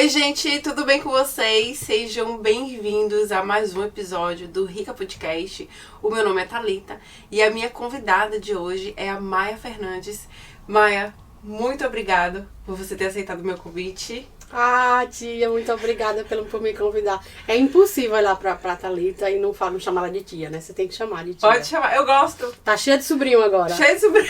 Oi, gente, tudo bem com vocês? Sejam bem-vindos a mais um episódio do Rica Podcast. O meu nome é Thalita e a minha convidada de hoje é a Maia Fernandes. Maia, muito obrigada por você ter aceitado o meu convite. Ah, tia, muito obrigada por me convidar. É impossível olhar pra Thalita e não chamar ela de tia, né? Você tem que chamar de tia. Pode chamar, eu gosto. Tá cheia de sobrinho agora. Cheia de sobrinho.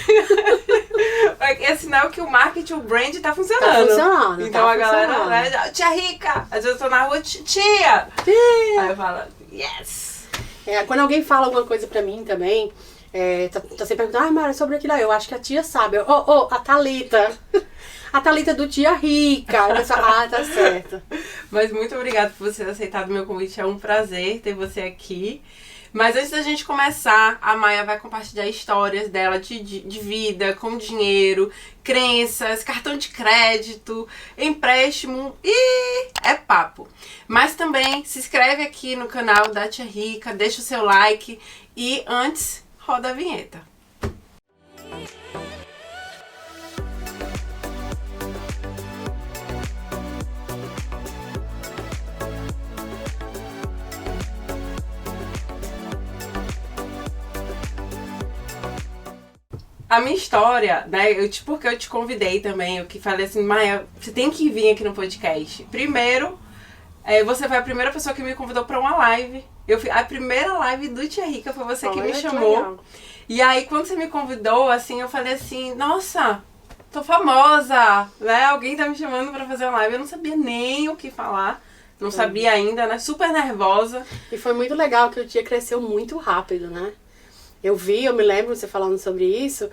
É sinal que o marketing, o brand tá funcionando. Tá funcionando. Então a galera, né, tia Rica, às vezes eu tô na rua, tia. Aí eu falo, yes. Quando alguém fala alguma coisa pra mim também, tá sempre perguntando, Mara, sobre aquilo aí, eu acho que a tia sabe. A Thalita. A Thalita do Tia Rica. Eu penso, tá certo. Mas muito obrigada por você ter aceitado o meu convite. É um prazer ter você aqui. Mas antes da gente começar, a Maia vai compartilhar histórias dela de vida, com dinheiro, crenças, cartão de crédito, empréstimo e é papo. Mas também se inscreve aqui no canal da Tia Rica, deixa o seu like e antes, roda a vinheta. A minha história, né, porque eu te convidei também, eu que falei assim, Maia, você tem que vir aqui no podcast. Primeiro, você foi a primeira pessoa que me convidou pra uma live. A primeira live do Tia Rica foi você que me chamou. Legal. E aí, quando você me convidou, assim, eu falei assim, nossa, tô famosa, né, alguém tá me chamando pra fazer uma live. Eu não sabia nem o que falar, não sabia ainda, né, super nervosa. E foi muito legal que o Tia cresceu muito rápido, né? Eu me lembro você falando sobre isso,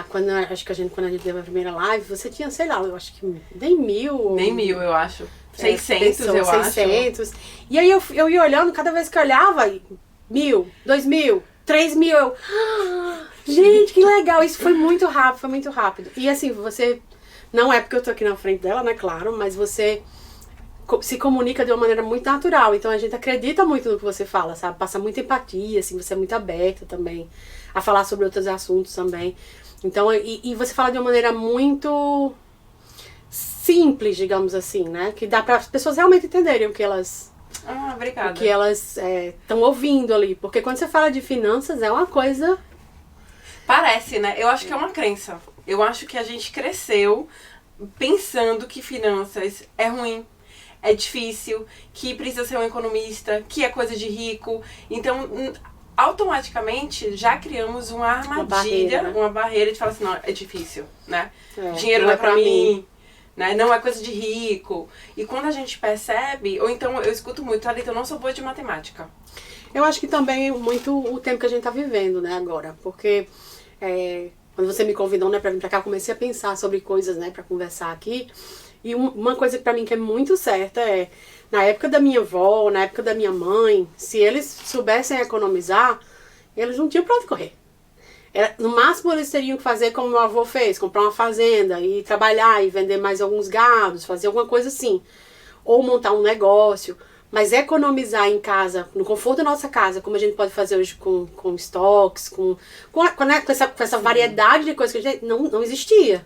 quando a gente teve a primeira live, você tinha, sei lá, eu acho que nem 1000. Nem 1000, eu acho. 600, eu acho. 600. E aí eu ia olhando, cada vez que eu olhava, 1000, 2000, 3000, gente, que legal, isso foi muito rápido. E assim, você, não é porque eu tô aqui na frente dela, né, claro, mas você se comunica de uma maneira muito natural, então a gente acredita muito no que você fala, sabe? Passa muita empatia, assim, você é muito aberta também a falar sobre outros assuntos também. Então, e você fala de uma maneira muito simples, digamos assim, né? Que dá para as pessoas realmente entenderem o que elas... obrigada. O que elas estão ouvindo ali. Porque quando você fala de finanças, é uma coisa... Parece, né? Eu acho que é uma crença. Eu acho que a gente cresceu pensando que finanças é ruim, é difícil, que precisa ser um economista, que é coisa de rico. Então, automaticamente, já criamos uma armadilha, uma barreira de falar assim, não, é difícil, né? Dinheiro não é pra mim, né? Não é coisa de rico. E quando a gente percebe, ou então eu escuto muito, Thalita, eu não sou boa de matemática. Eu acho que também muito o tempo que a gente tá vivendo, né, agora. Porque quando você me convidou, né, pra vir pra cá, eu comecei a pensar sobre coisas, né, pra conversar aqui. E uma coisa pra mim que é muito certa na época da minha avó, na época da minha mãe, se eles soubessem economizar, eles não tinham pra onde correr. No máximo eles teriam que fazer como meu avô fez, comprar uma fazenda e trabalhar e vender mais alguns gados, fazer alguma coisa assim. Ou montar um negócio. Mas economizar em casa, no conforto da nossa casa, como a gente pode fazer hoje com estoques, com essa variedade de coisas que a gente não existia.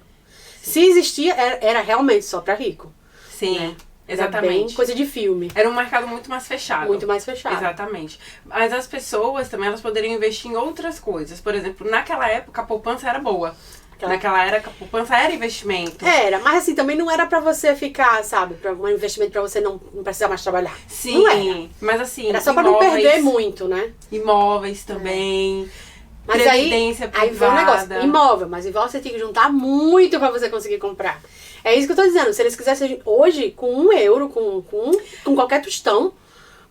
Se existia, era realmente só pra rico. Sim, né? exatamente. Era bem coisa de filme. Era um mercado muito mais fechado. Muito mais fechado. Exatamente. Mas as pessoas também, elas poderiam investir em outras coisas. Por exemplo, naquela época, a poupança era boa. Naquela era, a poupança era investimento. Era, mas assim, também não era pra você ficar, sabe, pra um investimento pra você não precisar mais trabalhar. Sim, não era. Mas assim, era só pra não perder muito, né? Imóveis também. Mas aí vem um negócio, imóvel, mas igual você tem que juntar muito pra você conseguir comprar. É isso que eu tô dizendo, se eles quisessem hoje, com €1, com qualquer tostão,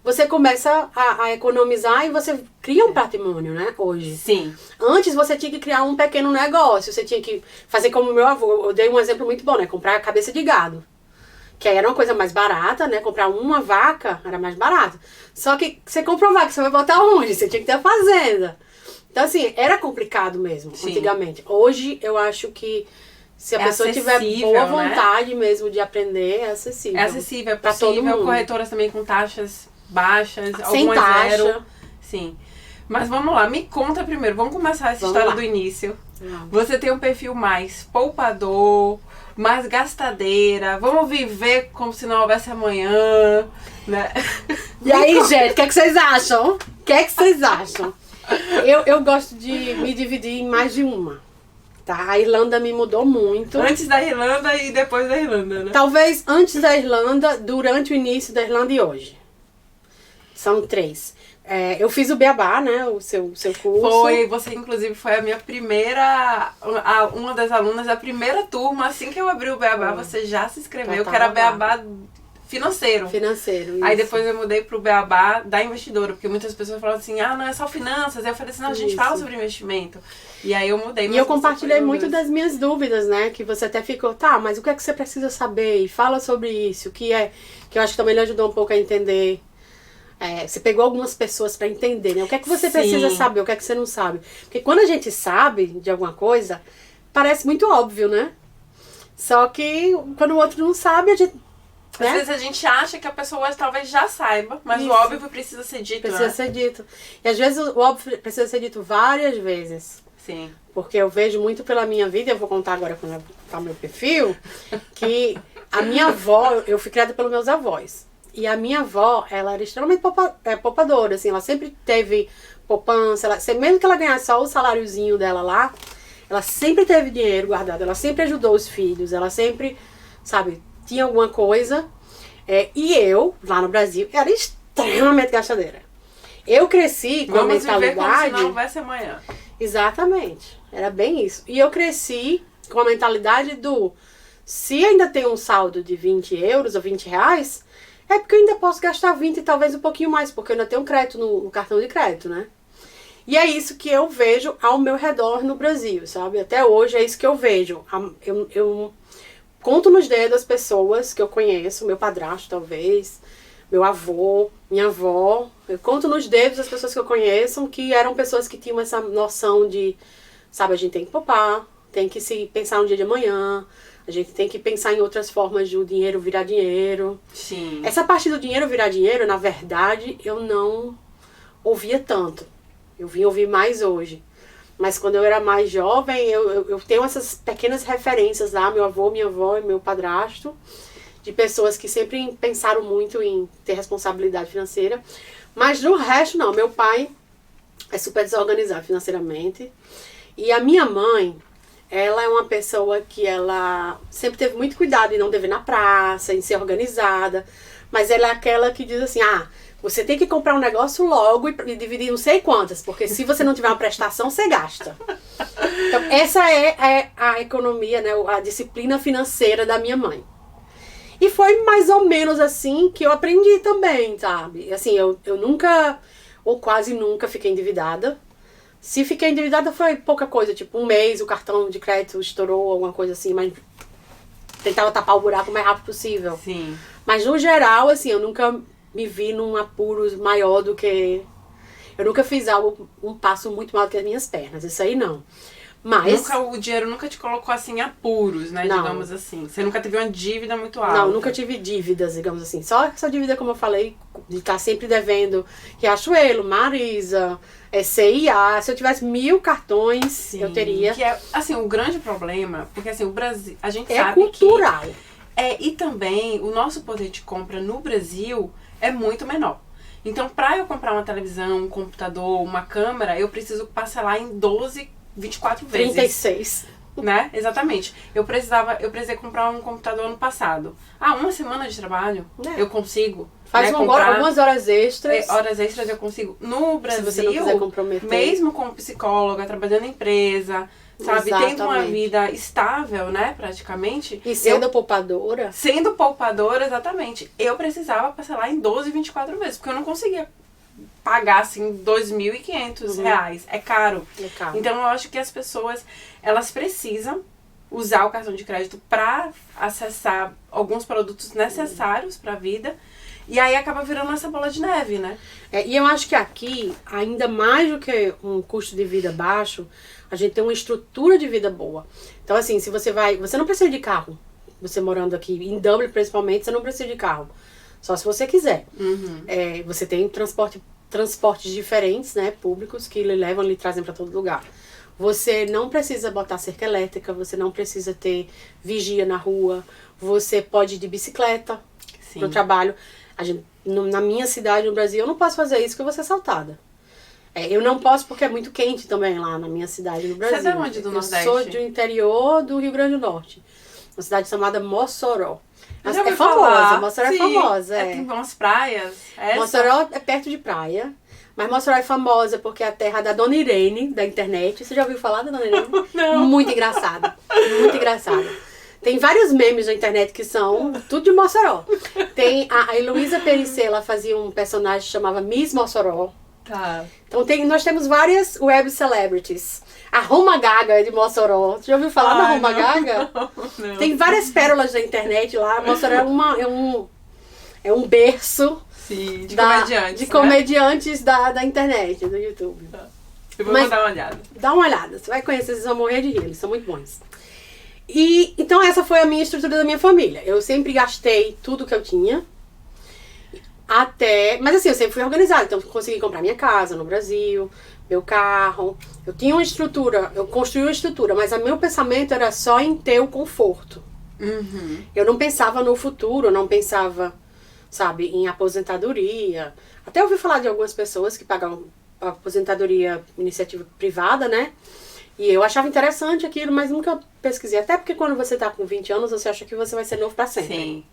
você começa a economizar e você cria um patrimônio, né, hoje. Sim. Antes você tinha que criar um pequeno negócio, você tinha que fazer como meu avô, eu dei um exemplo muito bom, né, comprar a cabeça de gado. Que aí era uma coisa mais barata, né? Comprar uma vaca era mais barato. Só que você comprou vaca, você vai botar onde? Você tinha que ter a fazenda. Então, assim, era complicado mesmo, antigamente. Hoje, eu acho que se a pessoa tiver boa vontade, né, mesmo de aprender, é acessível. É acessível, é possível. Corretoras também com taxas baixas, sem algumas taxa. Zero. Sim. Mas vamos lá, me conta primeiro. Vamos começar essa história do início. Você tem um perfil mais poupador mais gastadeira, vamos viver como se não houvesse amanhã, né? E aí, gente, o que vocês acham? O que vocês acham? Eu gosto de me dividir em mais de uma, tá? A Irlanda me mudou muito. Antes da Irlanda e depois da Irlanda, né? Talvez antes da Irlanda, durante o início da Irlanda e hoje. São 3. Eu fiz o Beabá, né? O seu curso. Você inclusive foi a minha primeira, uma das alunas da primeira turma. Assim que eu abri o Beabá, você já se inscreveu, que era Beabá financeiro. Isso. Aí depois eu mudei pro Beabá da investidora, porque muitas pessoas falam assim, não, é só finanças. Aí eu falei assim, não, a gente fala sobre investimento. E aí eu mudei. E eu compartilhei muito das minhas dúvidas, né? Que você até ficou, mas o que é que você precisa saber? E fala sobre isso, que eu acho que também lhe ajudou um pouco a entender. Você pegou algumas pessoas para entender, né? O que é que você precisa saber, o que é que você não sabe. Porque quando a gente sabe de alguma coisa, parece muito óbvio, né? Só que quando o outro não sabe, a gente... Às vezes a gente acha que a pessoa talvez já saiba, mas o óbvio precisa ser dito, Precisa ser dito. E às vezes o óbvio precisa ser dito várias vezes. Sim. Porque eu vejo muito pela minha vida, eu vou contar agora quando tá meu perfil, que a minha avó, eu fui criada pelos meus avós. E a minha avó, ela era extremamente poupadora, assim, ela sempre teve poupança, mesmo que ela ganhasse só o saláriozinho dela lá, ela sempre teve dinheiro guardado, ela sempre ajudou os filhos, ela sempre, tinha alguma coisa. E eu, lá no Brasil, era extremamente gastadeira. Eu cresci com a mentalidade... Vamos viver como se não houvesse amanhã. Exatamente, era bem isso. E eu cresci com a mentalidade se ainda tem um saldo de 20 euros ou 20 reais... É porque eu ainda posso gastar 20 e talvez um pouquinho mais, porque eu ainda tenho crédito no cartão de crédito, né? E é isso que eu vejo ao meu redor no Brasil, sabe? Até hoje é isso que eu vejo. Eu conto nos dedos as pessoas que eu conheço, meu padrasto talvez, meu avô, minha avó. Eu conto nos dedos as pessoas que eu conheço, que eram pessoas que tinham essa noção de, a gente tem que poupar, tem que se pensar no dia de amanhã. A gente tem que pensar em outras formas de o dinheiro virar dinheiro. Sim. Essa parte do dinheiro virar dinheiro, na verdade, eu não ouvia tanto. Eu vim ouvir mais hoje. Mas quando eu era mais jovem, eu tenho essas pequenas referências lá, meu avô, minha avó e meu padrasto, de pessoas que sempre pensaram muito em ter responsabilidade financeira. Mas no resto, não. Meu pai é super desorganizado financeiramente. E a minha mãe... Ela é uma pessoa que ela sempre teve muito cuidado em não dever na praça, em ser organizada. Mas ela é aquela que diz assim, você tem que comprar um negócio logo e dividir não sei quantas, porque se você não tiver uma prestação, você gasta. Então, essa é a economia, né, a disciplina financeira da minha mãe. E foi mais ou menos assim que eu aprendi também, sabe? Assim, eu nunca, ou quase nunca, fiquei endividada. Se fiquei endividada foi pouca coisa, tipo um mês o cartão de crédito estourou, alguma coisa assim, mas tentava tapar o buraco o mais rápido possível. Sim. Mas no geral, assim, eu nunca me vi num apuro maior do que... Eu nunca fiz um passo muito maior do que as minhas pernas, isso aí não. Mas... O dinheiro nunca te colocou assim em apuros, né, não. Digamos assim. Você nunca teve uma dívida muito alta. Não, nunca tive dívidas, digamos assim. Só essa dívida, como eu falei, de estar sempre devendo Riachuelo, Marisa... CIA, se eu tivesse 1000 cartões, sim, eu teria. Que é, assim, o grande problema, porque assim, o Brasil, a gente sabe cultural. Que... E também, o nosso poder de compra no Brasil é muito menor. Então, para eu comprar uma televisão, um computador, uma câmera, eu preciso parcelar em 12, 24 vezes. 36. Né? Exatamente. Eu precisei comprar um computador ano passado. Uma semana de trabalho, eu consigo. Faz algumas horas extras. Horas extras eu consigo. No Brasil, se você não quiser comprometer. Mesmo como psicóloga, trabalhando em empresa, sabe? Exatamente. Tendo uma vida estável, né? Praticamente. E sendo poupadora. Sendo poupadora, exatamente. Eu precisava parcelar em 12, 24 vezes, porque eu não conseguia pagar, assim, R$2.500 reais. É caro. Então, eu acho que as pessoas, elas precisam usar o cartão de crédito para acessar alguns produtos necessários para a vida. E aí acaba virando essa bola de neve, né? E eu acho que aqui, ainda mais do que um custo de vida baixo, a gente tem uma estrutura de vida boa. Então, assim, se você não precisa de carro. Você morando aqui, em Dublin principalmente, você não precisa de carro. Só se você quiser. Uhum. Você tem transportes diferentes, né, públicos, que lhe levam e lhe trazem para todo lugar. Você não precisa botar cerca elétrica, você não precisa ter vigia na rua, você pode ir de bicicleta pro trabalho. Na minha cidade, no Brasil, eu não posso fazer isso porque eu vou ser assaltada. Eu não posso porque é muito quente também lá na minha cidade, no Brasil. Você é de onde, do Nordeste? Eu sou do interior do Rio Grande do Norte. Uma cidade chamada Mossoró. Eu já ouvi famosa, falar. Mossoró é Sim, famosa. Tem umas praias. Mossoró é perto de praia. Mas Mossoró é famosa porque é a terra da Dona Irene, da internet. Você já ouviu falar da Dona Irene? Não. Muito engraçada. Muito engraçada. Tem vários memes na internet que são tudo de Mossoró. Tem a Heloísa Perissé, ela fazia um personagem que chamava Miss Mossoró. Tá. Então nós temos várias web celebrities. A Roma Gaga é de Mossoró. Você já ouviu falar da Roma Gaga? Não. Tem várias pérolas da internet lá. Mossoró é um berço Sim, de comediantes. De comediantes da internet, do YouTube. Eu vou dar uma olhada. Dá uma olhada, você vai conhecer, vocês vão morrer de rir, eles são muito bons. E então essa foi a minha estrutura da minha família. Eu sempre gastei tudo que eu tinha. Mas assim, eu sempre fui organizada. Então eu consegui comprar minha casa no Brasil, meu carro. Eu tinha uma estrutura, eu construí uma estrutura, mas o meu pensamento era só em ter o conforto. Uhum. Eu não pensava no futuro, eu não pensava, sabe, em aposentadoria. Até ouvi falar de algumas pessoas que pagam aposentadoria iniciativa privada, né? E eu achava interessante aquilo, mas nunca pesquisei. Até porque quando você tá com 20 anos, você acha que você vai ser novo pra sempre. Sim.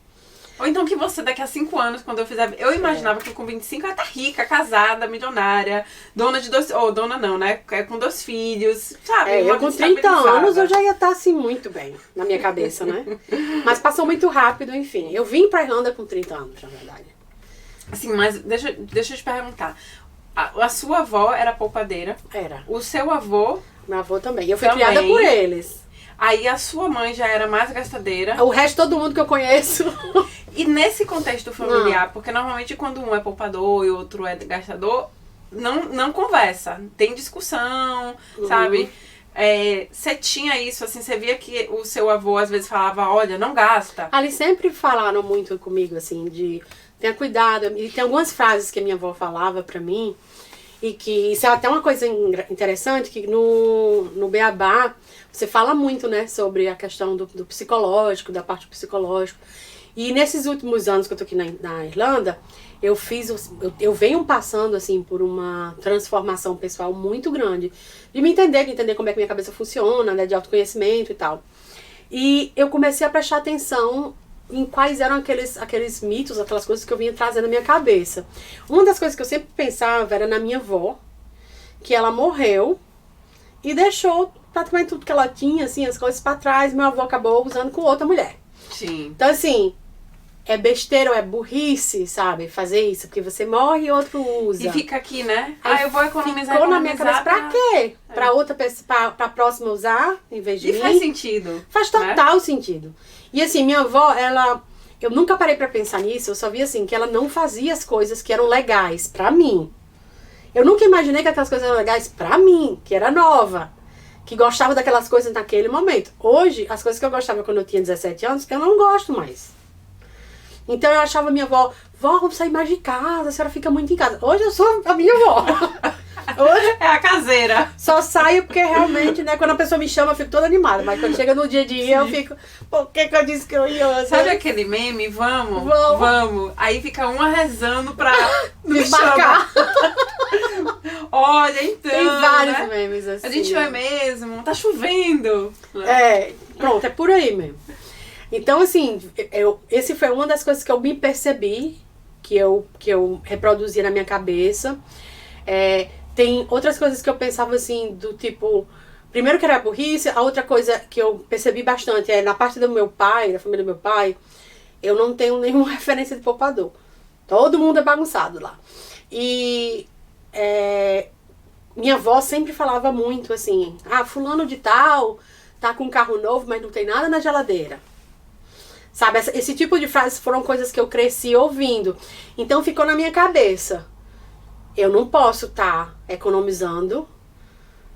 Ou então que você, daqui a 5 anos, quando eu fizer... Eu imaginava que com 25 eu ia estar rica, casada, milionária, dona de 2... Ou dona não, né? Com 2 filhos, sabe? Eu com 30 anos eu já ia estar assim muito bem, na minha cabeça, né? Mas passou muito rápido, enfim. Eu vim pra Irlanda com 30 anos, na verdade. Assim, mas deixa eu te perguntar. A sua avó era poupadeira? Era. O seu avô? Meu avô também. Eu fui criada por eles. Aí a sua mãe já era mais gastadeira. O resto, todo mundo que eu conheço. E nesse contexto familiar, porque normalmente quando um é poupador e outro é gastador, não conversa. Tem discussão, sabe? Você tinha isso, assim, você via que o seu avô às vezes falava, olha, não gasta. Eles sempre falaram muito comigo, assim, de tenha cuidado. E tem algumas frases que a minha avó falava pra mim, e que isso é até uma coisa interessante, que no Beabá você fala muito, né, sobre a questão do psicológico, da parte psicológica. E nesses últimos anos que eu tô aqui na Irlanda, eu venho passando, assim, por uma transformação pessoal muito grande. De me entender, de entender como é que minha cabeça funciona, né, de autoconhecimento e tal. E eu comecei a prestar atenção em quais eram aqueles mitos, aquelas coisas que eu vinha trazendo na minha cabeça. Uma das coisas que eu sempre pensava era na minha avó, que ela morreu e deixou praticamente tudo que ela tinha, assim, as coisas pra trás. Meu avô acabou usando com outra mulher. Sim. Então, assim, é besteira ou é burrice, sabe? Fazer isso, porque você morre e outro usa. E fica aqui, né? Aí eu vou economizar. Ficou na minha cabeça, pra quê? Pra outra pessoa, pra próxima usar, em vez de mim. E faz sentido. Faz total sentido. E assim, minha avó, eu nunca parei pra pensar nisso, eu só vi assim, que ela não fazia as coisas que eram legais pra mim. Eu nunca imaginei que aquelas coisas eram legais pra mim, que era nova, que gostava daquelas coisas naquele momento. Hoje, as coisas que eu gostava quando eu tinha 17 anos, eu não gosto mais. Então eu achava minha avó, vó, vamos sair mais de casa, a senhora fica muito em casa. Hoje eu sou a minha avó. Hoje é a caseira. Só saio porque realmente, né, quando a pessoa me chama, eu fico toda animada. Mas quando chega no dia a dia, eu fico, por que eu disse que eu ia? Sabe aquele meme? Vamos. Aí fica uma rezando pra desmarcar. Olha, então. Tem vários, né? memes assim. A gente vai mesmo, tá chovendo. Pronto, é por aí mesmo. Então, assim, esse foi uma das coisas que eu me percebi, que eu reproduzia na minha cabeça. Tem outras coisas que eu pensava assim, do tipo... Primeiro que era burrice, a outra coisa que eu percebi bastante é na parte do meu pai, da família do meu pai, eu não tenho nenhuma referência de poupador. Todo mundo é bagunçado lá. E minha avó sempre falava muito assim, fulano de tal tá com um carro novo, mas não tem nada na geladeira. Sabe, esse tipo de frases foram coisas que eu cresci ouvindo. Então ficou na minha cabeça. Eu não posso estar economizando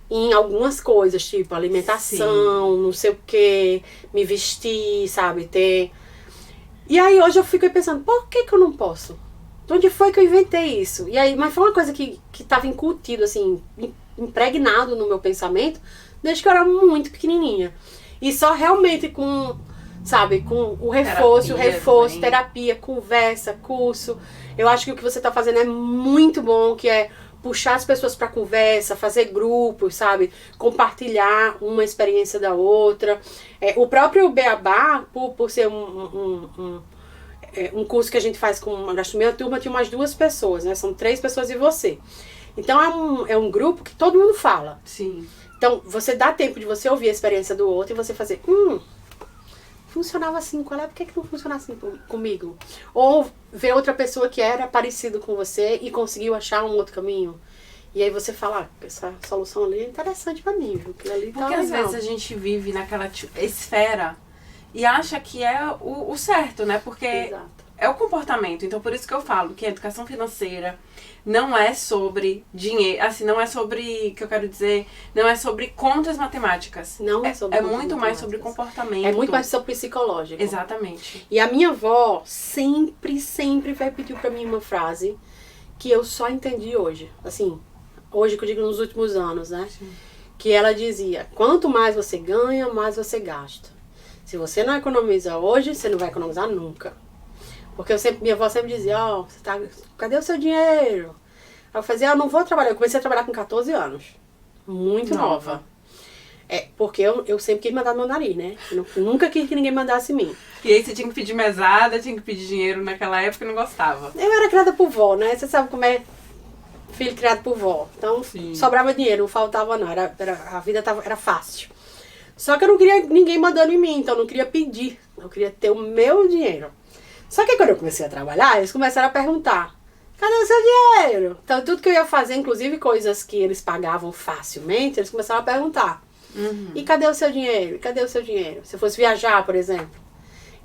em algumas coisas, tipo alimentação, não sei o que, me vestir, sabe, ter... E aí hoje eu fico pensando, por que eu não posso? De onde foi que eu inventei isso? E aí, mas foi uma coisa que estava incutido, assim, impregnado no meu pensamento desde que eu era muito pequenininha. E só realmente com, sabe, com o reforço, terapia, conversa, curso. Eu acho que o que você tá fazendo é muito bom, que é puxar as pessoas para conversa, fazer grupos, sabe? Compartilhar uma experiência da outra. O próprio Beabá, por ser um curso que a gente faz com a gastronomia, a turma tinha umas 2 pessoas, né? São 3 pessoas e você. Então é um grupo que todo mundo fala. Sim. Então você dá tempo de você ouvir a experiência do outro e você fazer, funcionava assim, por que não funciona assim comigo? Ou ver outra pessoa que era parecido com você e conseguiu achar um outro caminho. E aí você fala, essa solução ali é interessante pra mim, viu? Ali porque às vezes a gente vive naquela esfera e acha que é o certo, né? Porque é o comportamento. Então por isso que eu falo que a educação financeira não é sobre dinheiro, assim, não é sobre, que eu quero dizer, não é sobre contas matemáticas. Não é sobre contas muito mais sobre comportamento. É muito mais sobre psicológico. Exatamente. E a minha avó sempre repetiu pra mim uma frase que eu só entendi hoje. Assim, hoje que eu digo nos últimos anos, né? Sim. Que ela dizia, quanto mais você ganha, mais você gasta. Se você não economiza hoje, você não vai economizar nunca. Porque minha avó sempre dizia, cadê o seu dinheiro? Aí eu fazia, eu não vou trabalhar. Eu comecei a trabalhar com 14 anos. Muito nova. Porque eu sempre quis mandar no meu nariz, né? Eu nunca quis que ninguém mandasse em mim. E aí você tinha que pedir mesada, tinha que pedir dinheiro naquela época e não gostava. Eu era criada por vó, né? Você sabe como é filho criado por vó. Então, sobrava dinheiro, não faltava não. A vida era fácil. Só que eu não queria ninguém mandando em mim, então eu não queria pedir. Eu queria ter o meu dinheiro. Só que quando eu comecei a trabalhar, eles começaram a perguntar, cadê o seu dinheiro? Então tudo que eu ia fazer, inclusive coisas que eles pagavam facilmente, eles começaram a perguntar. E cadê o seu dinheiro? E cadê o seu dinheiro? Se eu fosse viajar, por exemplo,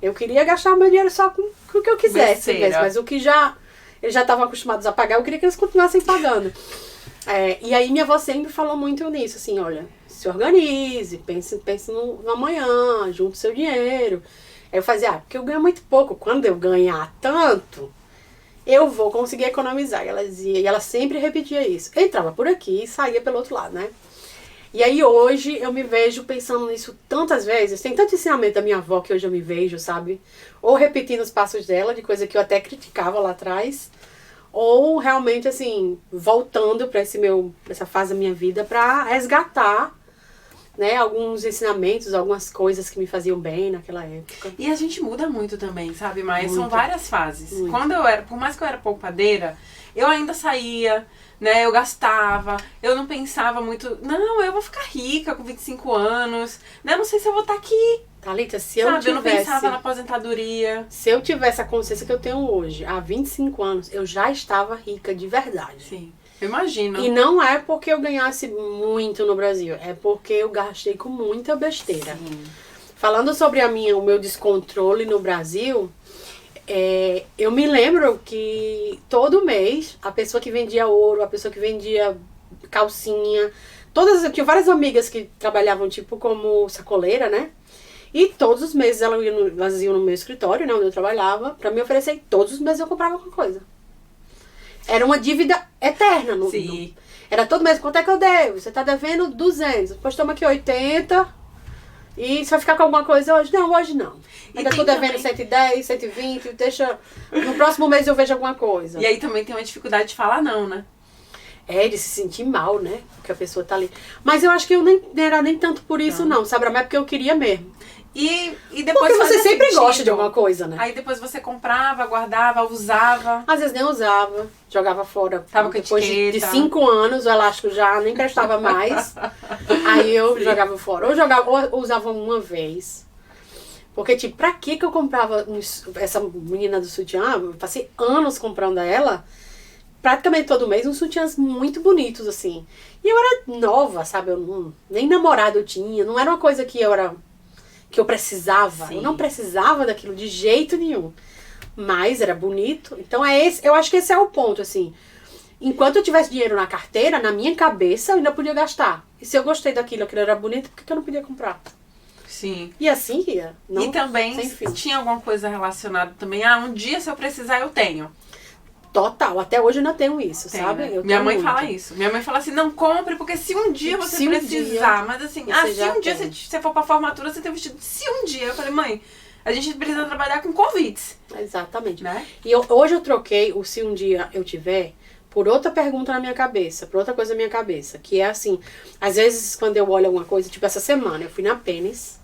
eu queria gastar o meu dinheiro só com o que eu quisesse mesmo, mas o que eles já estavam acostumados a pagar, eu queria que eles continuassem pagando. E aí minha avó sempre falou muito nisso, assim, olha, se organize, pense no amanhã, junte o seu dinheiro. Aí eu fazia, porque eu ganho muito pouco. Quando eu ganhar tanto, eu vou conseguir economizar. E ela dizia, e ela sempre repetia isso. Eu entrava por aqui e saía pelo outro lado, né? E aí hoje eu me vejo pensando nisso tantas vezes. Tem tanto ensinamento da minha avó que hoje eu me vejo, sabe? Ou repetindo os passos dela, de coisa que eu até criticava lá atrás. Ou realmente, assim, voltando pra essa fase da minha vida pra resgatar, né, alguns ensinamentos, algumas coisas que me faziam bem naquela época. E a gente muda muito também, sabe? Mas são Muito. várias fases. Muito. Por mais que eu era poupadeira, eu ainda saía, né? Eu gastava, eu não pensava muito, não, eu vou ficar rica com 25 anos, né? Não sei se eu vou estar aqui. Thalita, Eu não pensava na aposentadoria. Se eu tivesse a consciência que eu tenho hoje, há 25 anos, eu já estava rica de verdade. Sim. Eu imagino. E não é porque eu ganhasse muito no Brasil, é porque eu gastei com muita besteira. Sim. Falando sobre o meu descontrole no Brasil, eu me lembro que todo mês, a pessoa que vendia ouro, a pessoa que vendia calcinha, eu tinha várias amigas que trabalhavam tipo como sacoleira, né? E todos os meses elas iam no meu escritório, né, onde eu trabalhava, pra me oferecer, e todos os meses eu comprava alguma coisa. Era uma dívida eterna. Sim. Era todo mês, quanto é que eu devo? Você tá devendo 200. Depois toma aqui 80. E você vai ficar com alguma coisa hoje? Não, hoje não. Ainda tô devendo 110, 120. Deixa. No próximo mês eu vejo alguma coisa. E aí também tem uma dificuldade de falar não, né? De se sentir mal, né? Porque a pessoa tá ali. Mas eu acho que eu nem era nem tanto por isso, não, sabe? Mas é porque eu queria mesmo. E depois porque você sempre sentido. gosta de alguma coisa, né? Aí depois você comprava, guardava, usava. Às vezes nem usava, jogava fora. Tava com depois de etiqueta. 5 anos, o elástico já nem prestava mais. Aí eu jogava fora. Ou usava uma vez. Porque, tipo, pra que eu comprava essa menina do sutiã? Eu passei anos comprando ela. Praticamente todo mês, uns sutiãs muito bonitos, assim. E eu era nova, sabe? Nem namorado eu tinha. Não era uma coisa que eu precisava. Sim. Eu não precisava daquilo de jeito nenhum. Mas era bonito. Então eu acho que esse é o ponto, assim. Enquanto eu tivesse dinheiro na carteira, na minha cabeça, eu ainda podia gastar. E se eu gostei daquilo, aquilo era bonito, por que eu não podia comprar? Sim. E assim ia. E também tinha alguma coisa relacionada também. Um dia se eu precisar, eu tenho. Total, até hoje eu ainda tenho isso, Tem, sabe? né? Eu Minha tenho mãe muito. fala isso. Minha mãe fala assim, não compre, porque se um dia você Se um precisar, dia mas assim, você se já um dia tem. você for pra formatura, você tem um vestido. Se um dia, eu falei, mãe, a gente precisa trabalhar com convites, Exatamente. né? E hoje eu troquei o se um dia eu tiver por outra pergunta na minha cabeça, por outra coisa na minha cabeça, que é assim, às vezes quando eu olho alguma coisa, tipo essa semana, eu fui na Pênis,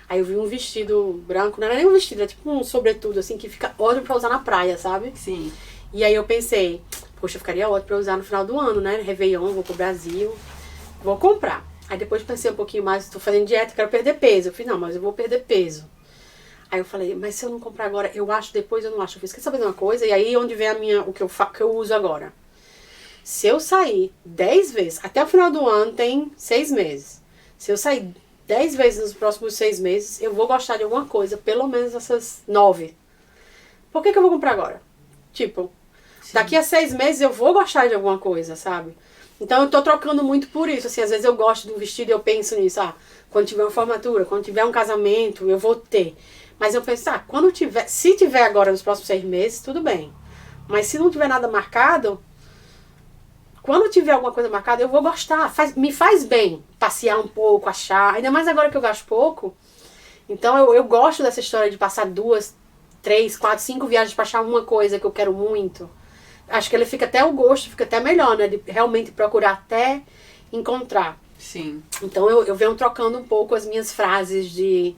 aí eu vi um vestido branco, não era nem um vestido, é tipo um sobretudo, assim, que fica ótimo pra usar na praia, sabe? Sim. E aí eu pensei, poxa, ficaria ótimo pra usar no final do ano, né? Réveillon, vou pro Brasil, vou comprar. Aí depois pensei um pouquinho mais, tô fazendo dieta, quero perder peso. Eu falei, não, mas eu vou perder peso. Aí eu falei, mas se eu não comprar agora, eu acho depois, eu não acho. Eu fiz, quer saber de uma coisa? E aí onde vem o que eu uso agora. Se eu sair 10 vezes, até o final do ano tem 6 meses. Se eu sair 10 vezes nos próximos 6 meses, eu vou gostar de alguma coisa, pelo menos essas 9. Por que eu vou comprar agora? Tipo, daqui a 6 meses eu vou gostar de alguma coisa, sabe? Então eu tô trocando muito por isso. Assim, às vezes eu gosto de um vestido e eu penso nisso. Quando tiver uma formatura, quando tiver um casamento, eu vou ter. Mas eu penso, quando tiver, se tiver agora nos próximos 6 meses, tudo bem. Mas se não tiver nada marcado, quando tiver alguma coisa marcada, eu vou gostar. Me faz bem passear um pouco, achar. Ainda mais agora que eu gasto pouco. Então eu gosto dessa história de passar 2, 3, 4, 5 viagens pra achar uma coisa que eu quero muito. Acho que ele fica até o gosto, fica até melhor, né? De realmente procurar até encontrar. Sim. Então eu venho trocando um pouco as minhas frases de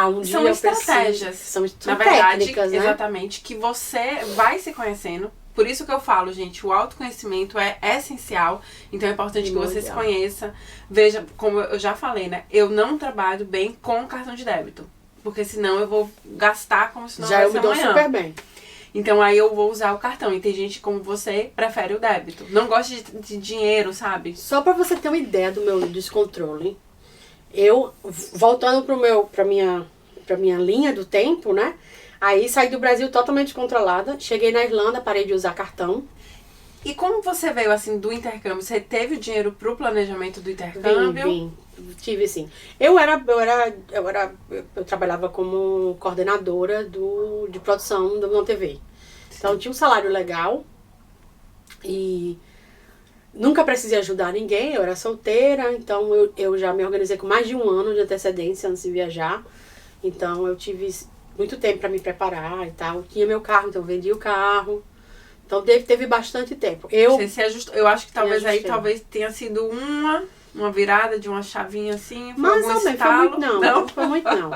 um dia São eu estratégias. São Na verdade, técnicas, né? exatamente, que você vai se conhecendo. Por isso que eu falo, gente, o autoconhecimento é essencial. Então é importante que você se conheça. Veja, como eu já falei, né? Eu não trabalho bem com cartão de débito. Porque senão eu vou gastar como se não Já eu fosse me dou amanhã. super bem. Então aí eu vou usar o cartão. E tem gente como você prefere o débito. Não gosta de dinheiro, sabe? Só pra você ter uma ideia do meu descontrole, eu, voltando pra minha linha do tempo, né? Aí saí do Brasil totalmente controlada. Cheguei na Irlanda, parei de usar cartão. E como você veio assim do intercâmbio? Você teve o dinheiro pro planejamento do intercâmbio? Vim. Tive sim. Eu trabalhava como coordenadora de produção da TV. Então eu tinha um salário legal e nunca precisei ajudar ninguém, eu era solteira, então eu já me organizei com mais de um ano de antecedência antes de viajar. Então eu tive muito tempo para me preparar e tal. Tinha meu carro, então eu vendi o carro. Então teve bastante tempo. Você se ajustou. Eu acho que talvez ajustei. talvez tenha sido uma virada de uma chavinha assim. Foi Mas algum não, foi estalo. muito não. Não foi muito não.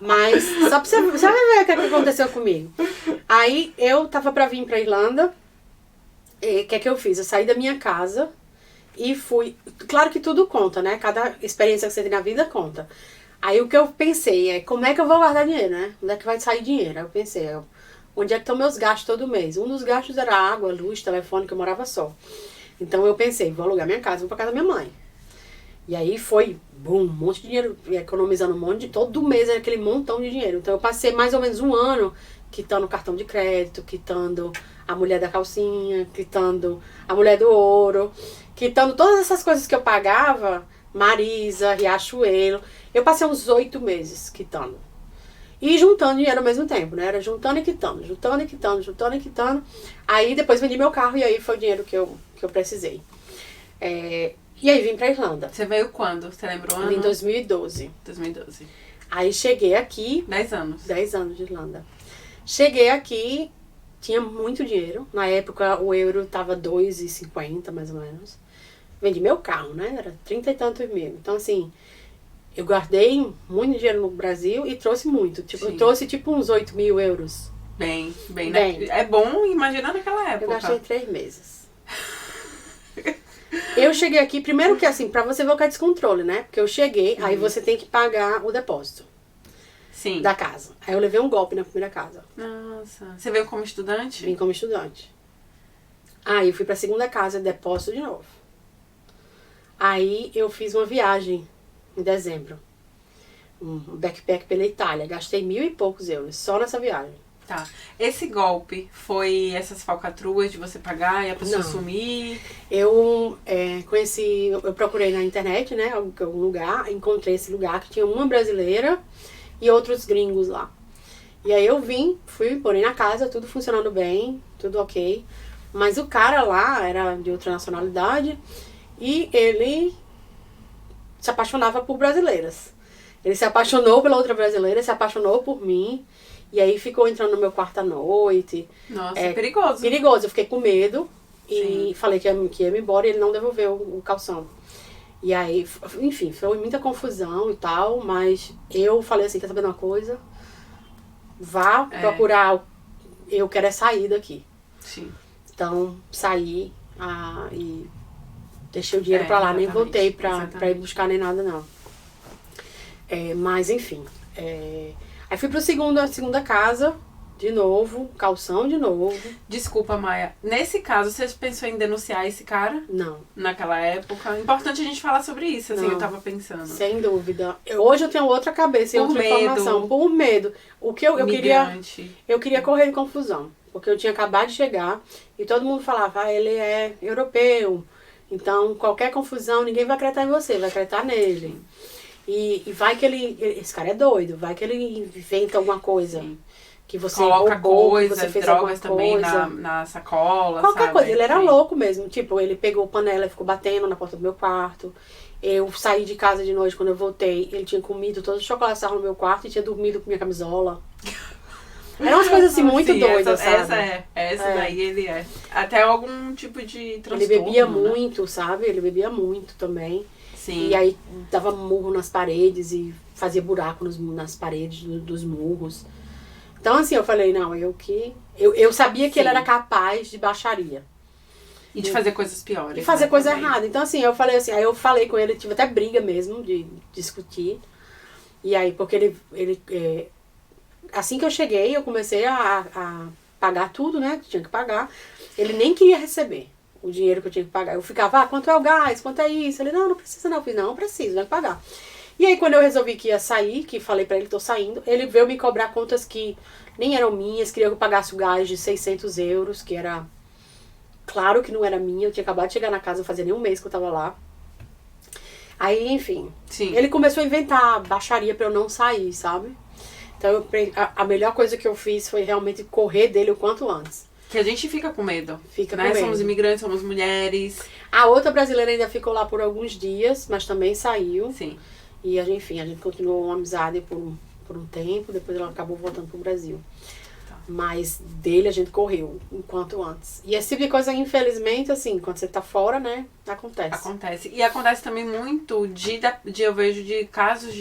Mas só pra você ver o que aconteceu comigo. Aí eu tava pra vir pra Irlanda. E o que eu fiz? Eu saí da minha casa e fui. Claro que tudo conta, né? Cada experiência que você tem na vida conta. Aí o que eu pensei é, como é que eu vou guardar dinheiro, né? Onde é que vai sair dinheiro? Aí eu pensei, onde é que estão meus gastos todo mês? Um dos gastos era água, luz, telefone, que eu morava só. Então eu pensei, vou alugar minha casa, vou pra casa da minha mãe. E aí foi, um monte de dinheiro, economizando um monte de... Todo mês era aquele montão de dinheiro. Então eu passei mais ou menos um ano quitando o cartão de crédito, quitando a mulher da calcinha, quitando a mulher do ouro, quitando todas essas coisas que eu pagava, Marisa, Riachuelo. Eu passei uns 8 meses quitando. E juntando dinheiro ao mesmo tempo, né? Era juntando e quitando, juntando e quitando, juntando e quitando. Aí depois vendi meu carro e aí foi o dinheiro que eu precisei. E aí vim pra Irlanda. Você veio quando? Você lembrou o ano? Vim em 2012. 2012. Aí cheguei aqui... 10 anos. 10 anos de Irlanda. Cheguei aqui, tinha muito dinheiro. Na época o euro tava 2,50 mais ou menos. Vendi meu carro, né? Era 30 e tantos mil. Então assim... Eu guardei muito dinheiro no Brasil e trouxe muito. Tipo, eu trouxe tipo uns 8 mil euros. Bem. Né? É bom imaginar naquela época. Eu gastei 3 meses. Eu cheguei aqui, primeiro que assim, pra você ver o que é descontrole, né? Porque eu cheguei, aí você tem que pagar o depósito. Sim. Da casa. Aí eu levei um golpe na primeira casa. Nossa. Você veio como estudante? Vim como estudante. Aí eu fui pra segunda casa, depósito de novo. Aí eu fiz uma viagem em dezembro. Um backpack pela Itália. Gastei 1.000 e poucos euros só nessa viagem. Tá. Esse golpe foi essas falcatruas de você pagar e a pessoa sumir? Eu eu procurei na internet, né, algum lugar, encontrei esse lugar que tinha uma brasileira e outros gringos lá. E aí eu fui, morei na casa, tudo funcionando bem, tudo ok. Mas o cara lá era de outra nacionalidade e ele se apaixonava por brasileiras. Ele se apaixonou pela outra brasileira, se apaixonou por mim. E aí ficou entrando no meu quarto à noite. Nossa, perigoso. Perigoso. Eu fiquei com medo e Sim. falei que ia me embora e ele não devolveu o calção. E aí, enfim, foi muita confusão e tal, mas eu falei assim, quer saber de uma coisa? Vá procurar, eu quero é sair daqui. Sim. Então, saí e deixei o dinheiro pra lá, nem voltei pra ir buscar nem nada, não. Mas, enfim. Aí fui pra segunda casa, de novo, calção de novo. Desculpa, Maia. Nesse caso, você pensou em denunciar esse cara? Não. Naquela época? Importante a gente falar sobre isso, assim, Não. eu tava pensando. Sem dúvida. Hoje eu tenho outra cabeça e Por outra medo. informação. Por medo. O que eu queria correr de confusão. Porque eu tinha acabado de chegar e todo mundo falava, ele é europeu. Então, qualquer confusão, ninguém vai acreditar em você, vai acreditar nele. E vai que esse cara é doido, vai que ele inventa alguma coisa. Sim. Que você coloca roubou, coisa, que você fez drogas também coisa. na sacola, Qualquer sabe? coisa, ele era Sim. louco mesmo. Tipo, ele pegou panela e ficou batendo na porta do meu quarto. Eu saí de casa de noite, quando eu voltei, ele tinha comido todos os chocolates que estavam no meu quarto e tinha dormido com minha camisola. Eram umas coisas assim muito doidas, sabe? Essa daí ele é. Até algum tipo de transtorno. Ele bebia né? muito, sabe? Ele bebia muito também. Sim. E aí dava murro nas paredes e fazia buraco nas paredes dos murros. Então assim, eu falei, não, eu sabia que ele era capaz de baixaria. E de fazer coisas piores. E fazer né, coisa também. errada. Então assim, aí eu falei com ele, tive até briga mesmo de discutir. E aí, porque assim que eu cheguei, eu comecei a pagar tudo, né? Que tinha que pagar. Ele nem queria receber o dinheiro que eu tinha que pagar. Eu ficava, quanto é o gás? Quanto é isso? Ele, não precisa não. Eu falei, não preciso, vai pagar. E aí, quando eu resolvi que ia sair, que falei pra ele, tô saindo, ele veio me cobrar contas que nem eram minhas, queria que eu pagasse o gás de 600 euros, que era... Claro que não era minha, eu tinha acabado de chegar na casa, não fazia nem um mês que eu tava lá. Aí, enfim, Sim. ele começou a inventar baixaria pra eu não sair, sabe? Então, a melhor coisa que eu fiz foi realmente correr dele o quanto antes. Que a gente fica com medo. Fica né? com medo. Somos imigrantes, somos mulheres. A outra brasileira ainda ficou lá por alguns dias, mas também saiu. Sim. E, enfim, a gente continuou uma amizade por um tempo, depois ela acabou voltando pro Brasil. Tá. Mas dele a gente correu o quanto antes. E esse tipo de coisa, infelizmente, assim, quando você tá fora, né, acontece. Acontece. E acontece também muito eu vejo de casos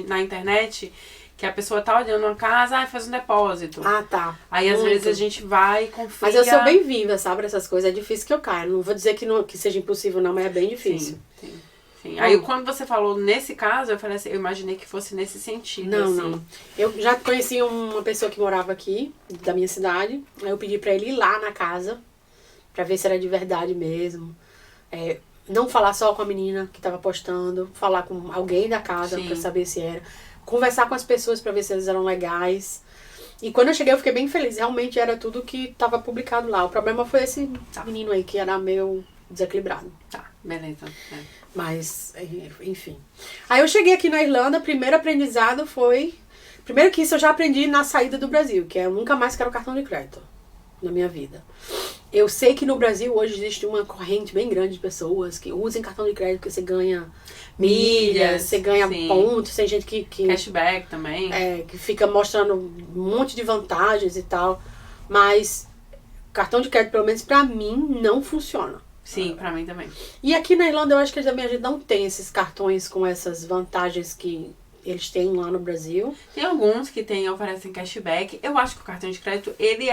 na internet que a pessoa tá olhando uma casa, faz um depósito. Ah, tá. Aí às Muito. vezes a gente vai e confia. Mas eu sou bem viva, sabe? Essas coisas é difícil que eu caia. Não vou dizer que seja impossível, não, mas é bem difícil. Sim. Aí quando você falou nesse caso, eu falei assim, eu imaginei que fosse nesse sentido. Não, assim. não. Eu já conheci uma pessoa que morava aqui, da minha cidade. Aí eu pedi pra ele ir lá na casa, pra ver se era de verdade mesmo. Não falar só com a menina que tava postando, falar com alguém da casa Sim. pra saber se era. Conversar com as pessoas pra ver se eles eram legais. E quando eu cheguei eu fiquei bem feliz. Realmente era tudo que tava publicado lá. O problema foi esse menino aí que era meio desequilibrado. Tá, beleza. Mas, enfim. Aí eu cheguei aqui na Irlanda, primeiro aprendizado foi... Primeiro que isso eu já aprendi na saída do Brasil, que eu nunca mais quero cartão de crédito na minha vida. Eu sei que no Brasil hoje existe uma corrente bem grande de pessoas que usem cartão de crédito porque você ganha milhas, você ganha sim. pontos, tem gente que Cashback também. que fica mostrando um monte de vantagens e tal, mas cartão de crédito, pelo menos pra mim, não funciona. Sim, pra mim também. E aqui na Irlanda eu acho que também a gente não tem esses cartões com essas vantagens que eles têm lá no Brasil. Tem alguns que oferecem cashback. Eu acho que o cartão de crédito, ele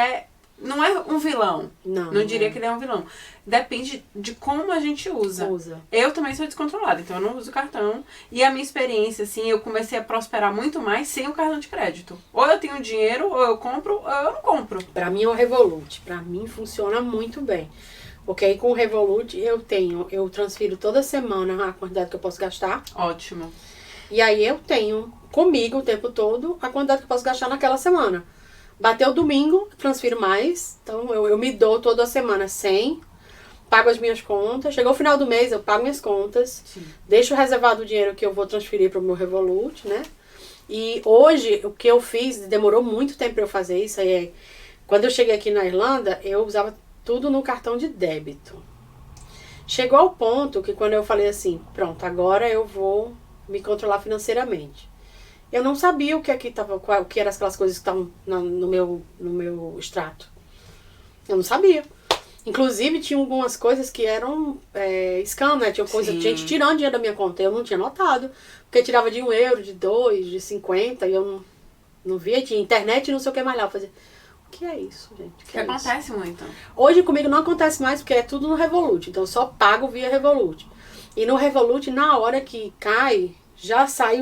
não é um vilão. Não diria que ele é um vilão. Depende de como a gente usa. Eu também sou descontrolada, então eu não uso cartão. E a minha experiência, assim, eu comecei a prosperar muito mais sem o cartão de crédito. Ou eu tenho dinheiro, ou eu compro, ou eu não compro. Pra mim é o Revolut. Pra mim funciona muito bem. Porque aí com o Revolut eu transfiro toda semana a quantidade que eu posso gastar. Ótimo. E aí eu tenho comigo o tempo todo a quantidade que eu posso gastar naquela semana. Bateu domingo, transfiro mais. Então eu me dou toda semana 100, pago as minhas contas. Chegou o final do mês, eu pago minhas contas. Sim. Deixo reservado o dinheiro que eu vou transferir para o meu Revolut, né? E hoje, o que eu fiz, demorou muito tempo para eu fazer isso, quando eu cheguei aqui na Irlanda, eu usava tudo no cartão de débito. Chegou ao ponto que quando eu falei assim, pronto, agora eu vou me controlar financeiramente. Eu não sabia o que aqui tava, o que eram aquelas coisas que estavam no meu extrato. Eu não sabia. Inclusive, tinha algumas coisas que eram scam, né? Tinha gente tirando dinheiro da minha conta. Eu não tinha notado. Porque tirava de €1, de 2, de 50, e eu não via. Tinha internet e não sei o que mais lá. Eu fazia, o que é isso, gente? O que acontece muito. Hoje comigo não acontece mais, porque é tudo no Revolut. Então, eu só pago via Revolut. E no Revolut, na hora que cai, já sai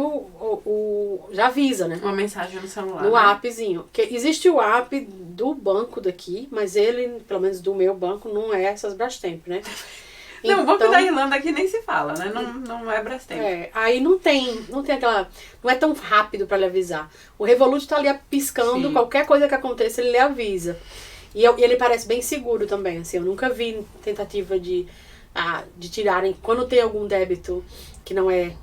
já avisa, né? Uma mensagem no celular. No né? appzinho. Porque existe o app do banco daqui, mas ele, pelo menos do meu banco, não é essas Brastemp, né? Não, o banco da Irlanda aqui nem se fala, né? Não é Brastemp. Aí não tem aquela... Não é tão rápido pra lhe avisar. O Revolut tá ali piscando, qualquer coisa que aconteça, ele lhe avisa. E ele parece bem seguro também, assim. Eu nunca vi tentativa de tirarem... Quando tem algum débito que não é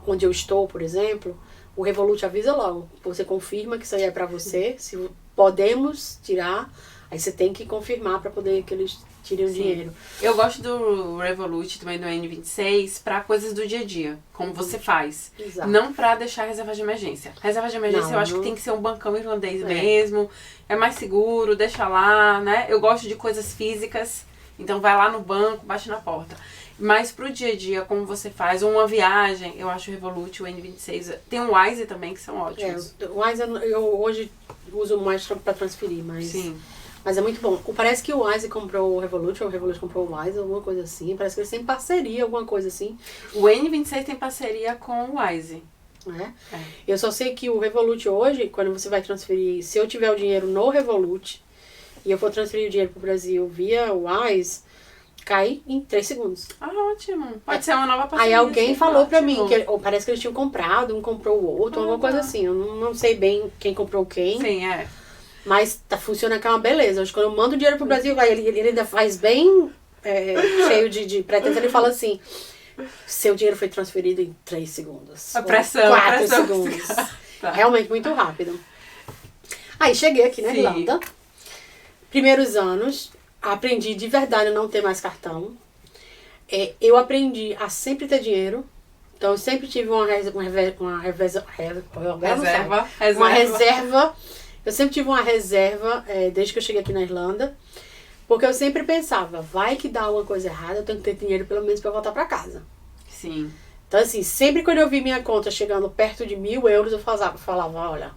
onde eu estou, por exemplo, o Revolut avisa logo. Você confirma que isso aí é pra você, se podemos tirar, aí você tem que confirmar pra poder que eles tirem o dinheiro. Eu gosto do Revolut, também do N26, pra coisas do dia a dia, como você faz. Exato. Não pra deixar reserva de emergência. Reserva de emergência eu acho que tem que ser um bancão irlandês mesmo, é mais seguro, deixa lá, né? Eu gosto de coisas físicas, então vai lá no banco, bate na porta. Mas pro dia a dia, como você faz, ou uma viagem, eu acho o Revolut, o N26. Tem o Wise também, que são ótimos. O Wise eu hoje uso mais pra transferir, mas... Sim. Mas é muito bom. Parece que o Wise comprou o Revolut, ou o Revolut comprou o Wise, alguma coisa assim. Parece que eles têm parceria, alguma coisa assim. O N26 tem parceria com o Wise. Eu só sei que o Revolut hoje, quando você vai transferir, se eu tiver o dinheiro no Revolut, e eu for transferir o dinheiro pro Brasil via Wise, cai em 3 segundos. Ótimo. Pode ser uma nova parceria. Aí alguém falou pra mim, ótimo. parece que eles tinham comprado, um comprou o outro, alguma coisa assim. Eu não sei bem quem comprou quem. Sim, Mas funciona que é uma beleza. Hoje, quando eu mando dinheiro pro Brasil, ele ainda faz bem cheio de pretensão. Ele fala assim, seu dinheiro foi transferido em 3 segundos. A pressão. 4 segundos. Tá. Realmente muito rápido. Aí cheguei aqui na Irlanda. Primeiros anos, aprendi de verdade a não ter mais cartão. Eu aprendi a sempre ter dinheiro. Então eu sempre tive uma reserva. Eu sempre tive uma reserva desde que eu cheguei aqui na Irlanda. Porque eu sempre pensava, vai que dá alguma coisa errada, eu tenho que ter dinheiro pelo menos pra voltar pra casa. Sim. Então assim, sempre quando eu vi minha conta chegando perto de €1.000, eu falava, olha,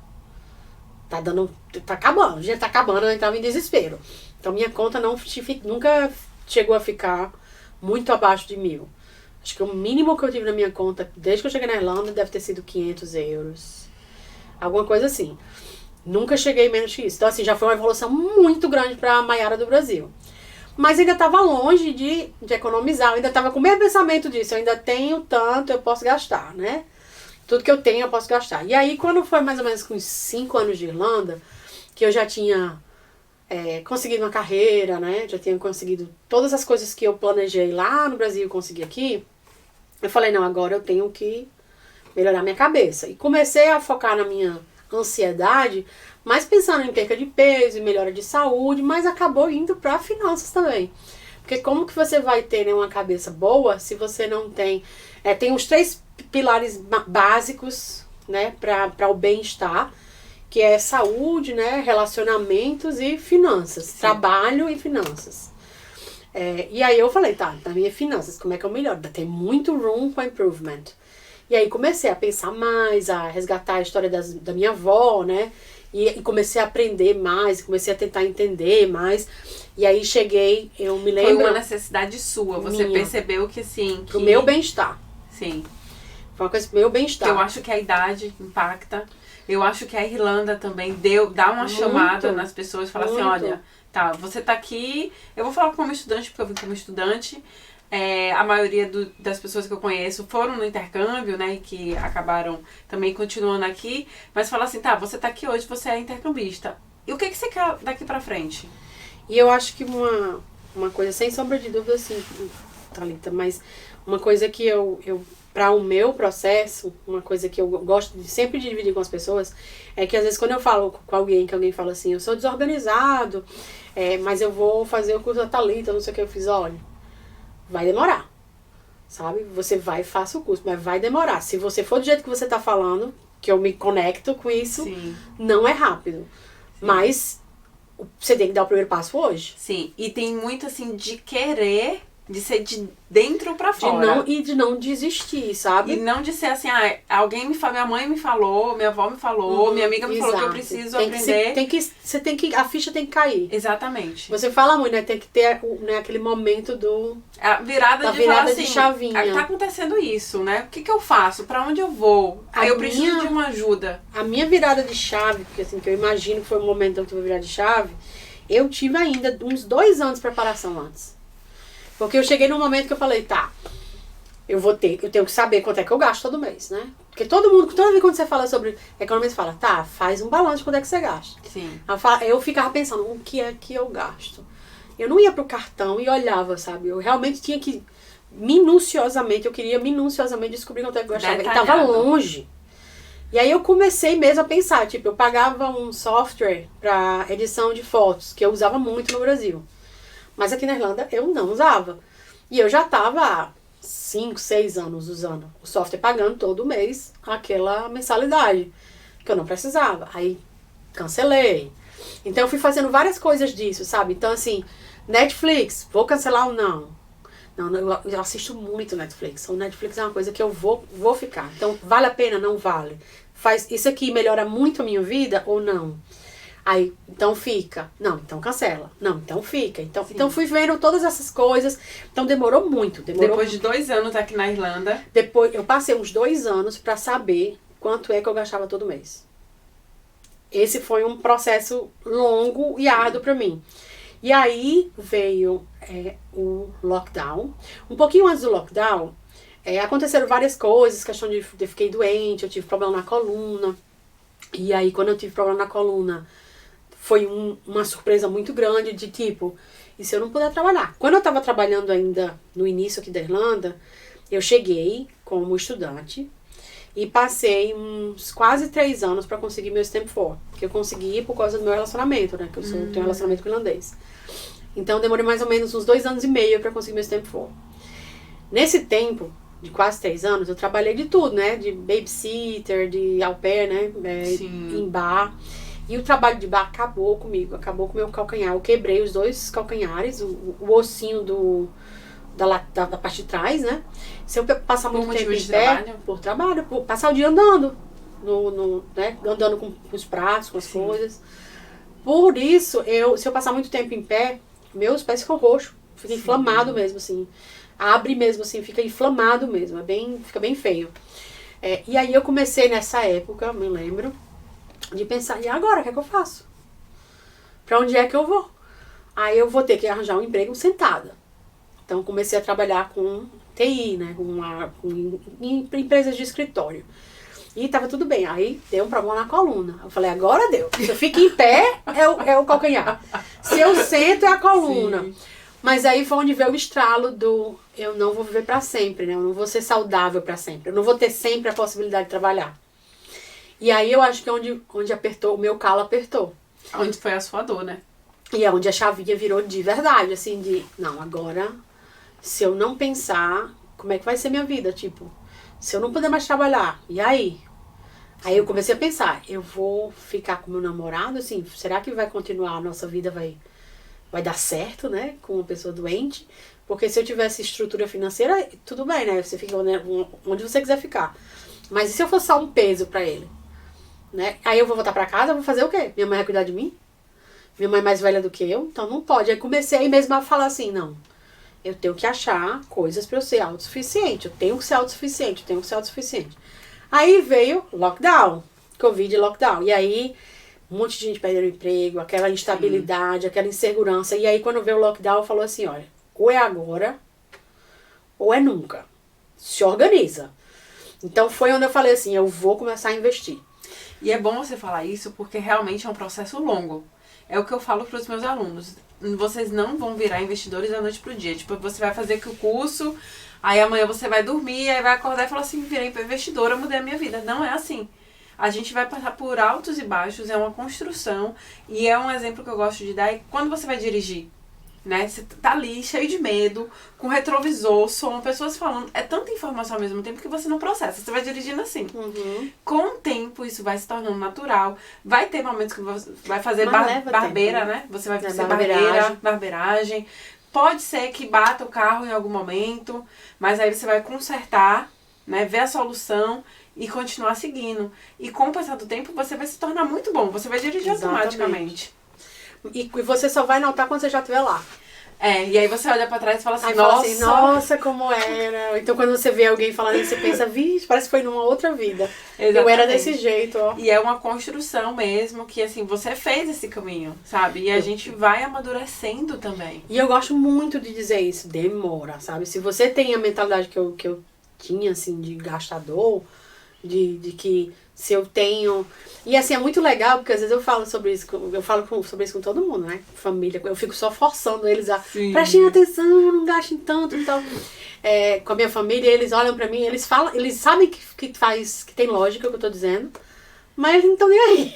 tá acabando, o dinheiro tá acabando, eu entrava em desespero. Então minha conta nunca chegou a ficar muito abaixo de 1.000. Acho que o mínimo que eu tive na minha conta, desde que eu cheguei na Irlanda, deve ter sido €500. Alguma coisa assim. Nunca cheguei menos que isso. Então, assim, já foi uma evolução muito grande pra Maiara do Brasil. Mas ainda estava longe de economizar. Eu ainda estava com o mesmo pensamento disso. Eu ainda tenho tanto, eu posso gastar, né? Tudo que eu tenho, eu posso gastar. E aí, quando foi mais ou menos com uns 5 anos de Irlanda, que eu já tinha conseguido uma carreira, né? Já tinha conseguido todas as coisas que eu planejei lá no Brasil e consegui aqui. Eu falei, não, agora eu tenho que melhorar minha cabeça. E comecei a focar na minha ansiedade, mas pensando em perca de peso e melhora de saúde, mas acabou indo para finanças também. Porque como que você vai ter, né, uma cabeça boa se você não tem... tem os 3 pilares básicos, né, para o bem-estar, que é saúde, né, relacionamentos e finanças. Sim. Trabalho e finanças. E aí eu falei, tá, na minha finanças, como é que eu melhoro? Tem muito room for improvement. E aí comecei a pensar mais, a resgatar a história da minha avó, né? E comecei a aprender mais, comecei a tentar entender mais. E aí cheguei, eu me lembro... Foi uma necessidade sua, você percebeu que assim... Pro meu bem-estar. Sim. Foi uma coisa pro meu bem-estar. Eu acho que a idade impacta. Eu acho que a Irlanda também dá uma chamada nas pessoas e fala assim, olha, tá, você tá aqui, eu vou falar como estudante, porque eu vim como estudante... a maioria das pessoas que eu conheço foram no intercâmbio, né, que acabaram também continuando aqui, mas fala assim, tá, você tá aqui hoje, você é intercambista. E o que você quer daqui pra frente? E eu acho que uma coisa, sem sombra de dúvida, assim, Thalita, mas uma coisa que eu para o meu processo, uma coisa que eu gosto de sempre de dividir com as pessoas, é que às vezes quando eu falo com alguém, que alguém fala assim, eu sou desorganizado, mas eu vou fazer o curso da Thalita, não sei o que, eu fiz, olha, vai demorar, sabe? Você vai e faça o curso, mas vai demorar. Se você for do jeito que você tá falando, que eu me conecto com isso, Sim. não é rápido. Sim. Mas você tem que dar o primeiro passo hoje. Sim, e tem muito assim de querer, de ser de dentro pra fora. De não desistir, sabe? E não de ser assim, alguém me falou, minha mãe me falou, minha avó me falou, minha amiga me falou que eu preciso aprender. A ficha tem que cair. Exatamente. Você fala muito, né? Tem que ter aquele momento a virada de chavinha. Tá acontecendo isso, né? O que eu faço? Pra onde eu vou? Eu preciso de uma ajuda. A minha virada de chave, porque assim, que eu imagino que foi o momento que eu tive virada de chave, eu tive ainda uns 2 anos de preparação antes. Porque eu cheguei num momento que eu falei, tá, eu tenho que saber quanto é que eu gasto todo mês, né? Porque toda vez quando você fala sobre economia, você fala, tá, faz um balanço de quanto é que você gasta. Sim. Eu ficava pensando, o que é que eu gasto? Eu não ia pro cartão e olhava, sabe? Eu realmente tinha que, eu queria minuciosamente descobrir quanto é que eu gastava. Detalhado. E tava longe. E aí eu comecei mesmo a pensar, tipo, eu pagava um software pra edição de fotos, que eu usava muito no Brasil. Mas aqui na Irlanda eu não usava. E eu já estava há 5, 6 anos usando o software, pagando todo mês aquela mensalidade, que eu não precisava. Aí cancelei. Então eu fui fazendo várias coisas disso, sabe? Então assim, Netflix, vou cancelar ou não? Não, eu assisto muito Netflix. O Netflix é uma coisa que eu vou ficar. Então, vale a pena? Não vale. Isso aqui melhora muito a minha vida ou não? Aí, então fica. Não, então cancela. Não, então fica. Então fui vendo todas essas coisas. Então demorou muito. Depois de 2 anos aqui na Irlanda. Depois, eu passei uns 2 anos pra saber quanto é que eu gastava todo mês. Esse foi um processo longo e árduo pra mim. E aí veio o lockdown. Um pouquinho antes do lockdown, aconteceram várias coisas. Questão de eu fiquei doente, eu tive problema na coluna. E aí, quando eu tive problema na coluna, foi uma surpresa muito grande de tipo, e se eu não puder trabalhar? Quando eu estava trabalhando ainda no início aqui da Irlanda, eu cheguei como estudante e passei uns quase 3 anos para conseguir meu Stamp 4, que eu consegui por causa do meu relacionamento, né? Que eu tenho um relacionamento com irlandês. Então, eu demorei mais ou menos uns 2 anos e meio para conseguir meu Stamp 4. Nesse tempo de quase 3 anos, eu trabalhei de tudo, né? De babysitter, de au pair, né? Em bar. E o trabalho de bar acabou comigo, acabou com o meu calcanhar. Eu quebrei os 2 calcanhares, o ossinho da parte de trás, né? Se eu passar muito tempo em pé, por trabalho, por passar o dia andando, né? Andando com os pratos, com as coisas. Por isso, se eu passar muito tempo em pé, meus pés ficam roxos, fica inflamado mesmo, assim. Abre mesmo, assim, fica inflamado mesmo, fica bem feio. E aí eu comecei nessa época, me lembro, de pensar, e agora, o que é que eu faço? Pra onde é que eu vou? Aí eu vou ter que arranjar um emprego sentada. Então comecei a trabalhar com TI, né, em empresas de escritório. E tava tudo bem, aí deu um problema na coluna. Eu falei, agora deu. Se eu fico em pé, é o calcanhar. Se eu sento, é a coluna. Sim. Mas aí foi onde veio o estralo eu não vou viver pra sempre, né? Eu não vou ser saudável pra sempre. Eu não vou ter sempre a possibilidade de trabalhar. E aí eu acho que onde apertou, o meu calo apertou. Onde foi a sua dor, né? E é onde a chavinha virou de verdade, assim, não, agora, se eu não pensar, como é que vai ser minha vida? Tipo, se eu não puder mais trabalhar, e aí? Aí eu comecei a pensar, eu vou ficar com meu namorado, assim, será que vai continuar, a nossa vida vai dar certo, né, com uma pessoa doente? Porque se eu tivesse estrutura financeira, tudo bem, né, você fica onde você quiser ficar. Mas e se eu fosse só um peso pra ele? Né? Aí eu vou voltar pra casa, vou fazer o quê? Minha mãe vai cuidar de mim? Minha mãe é mais velha do que eu, então não pode. Aí comecei mesmo a falar assim, não, eu tenho que achar coisas pra eu ser autossuficiente, eu tenho que ser autossuficiente. Aí veio lockdown, Covid lockdown, e aí um monte de gente perdendo emprego, aquela instabilidade, aquela insegurança, e aí quando veio o lockdown, falou assim, olha, ou é agora, ou é nunca, se organiza. Então foi onde eu falei assim, eu vou começar a investir. E é bom você falar isso porque realmente é um processo longo. é o que eu falo para os meus alunos. Vocês não vão virar investidores da noite pro dia. Tipo, você vai fazer aqui o curso, aí amanhã você vai dormir, aí vai acordar e falar assim, virei investidora, mudei a minha vida. Não é assim. A gente vai passar por altos e baixos, é uma construção, e é um exemplo que eu gosto de dar, é quando você vai dirigir. Né? Você tá ali, cheio de medo, com retrovisor, som, pessoas falando. É tanta informação ao mesmo tempo que você não processa. Você vai dirigindo assim. Com o tempo, isso vai se tornando natural. Vai ter momentos que você vai fazer barbeira, tempo, né? Você vai fazer barbeiragem. Pode ser que bata o carro em algum momento, mas aí você vai consertar, né? Ver a solução e continuar seguindo. E com o passar do tempo, você vai se tornar muito bom. Você vai dirigir automaticamente. E você só vai notar quando você já estiver lá. E aí você olha pra trás e fala assim, aí nossa. Fala assim, nossa, como era. Então quando você vê alguém falando isso, você pensa, vixe, parece que foi numa outra vida. Exatamente. Eu era desse jeito, ó. E é uma construção mesmo, que assim, você fez esse caminho, sabe? E a gente vai amadurecendo também. E eu gosto muito de dizer isso, demora, sabe? Se você tem a mentalidade que eu tinha, assim, de gastador, de que se eu tenho... E assim, é muito legal, porque às vezes eu falo sobre isso, sobre isso com todo mundo, né? Família, eu fico só forçando eles a... Prestem atenção, não gastem tanto e tal. Com a minha família, eles olham pra mim, eles sabem que tem lógica o que eu tô dizendo, mas eles não estão nem aí.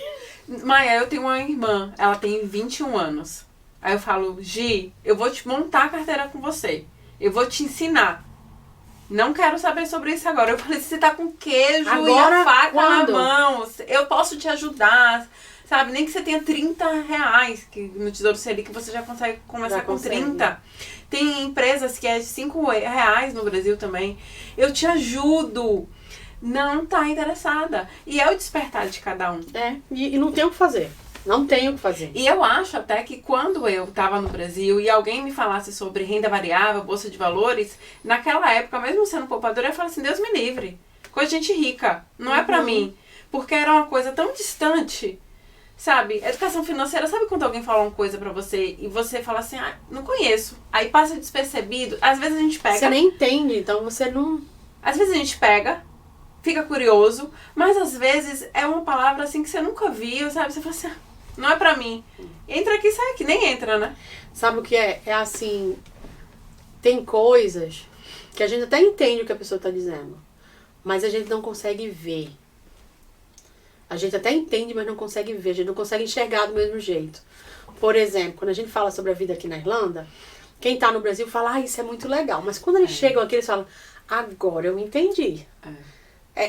Maia, eu tenho uma irmã, ela tem 21 anos. Aí eu falo, Gi, eu vou te montar a carteira com você. Eu vou te ensinar. Não quero saber sobre isso agora. Eu falei, você tá com queijo agora, e a faca na mão. Eu posso te ajudar. Sabe? Nem que você tenha R$30 que no Tesouro Selic você já consegue começar com 30. Tem empresas que é de R$5 no Brasil também. Eu te ajudo. Não tá interessada. E é o despertar de cada um. E não tem o que fazer. Não tenho o que fazer. E eu acho até que quando eu estava no Brasil e alguém me falasse sobre renda variável, bolsa de valores, naquela época, mesmo sendo poupadora, eu falava assim, Deus me livre. Coisa de gente rica. Não é pra mim. Porque era uma coisa tão distante. Sabe? Educação financeira, sabe quando alguém fala uma coisa pra você e você fala assim, não conheço. Aí passa despercebido. Às vezes a gente pega... Você nem entende, então você não... Às vezes a gente pega, fica curioso, mas às vezes é uma palavra assim que você nunca viu, sabe? Você fala assim... Não é pra mim. Entra aqui e sai aqui. Nem entra, né? Sabe o que é? É assim... Tem coisas que a gente até entende o que a pessoa tá dizendo. Mas a gente não consegue ver. A gente até entende, mas não consegue ver. A gente não consegue enxergar do mesmo jeito. Por exemplo, quando a gente fala sobre a vida aqui na Irlanda, quem tá no Brasil fala, isso é muito legal. Mas quando eles chegam aqui, eles falam, agora eu entendi.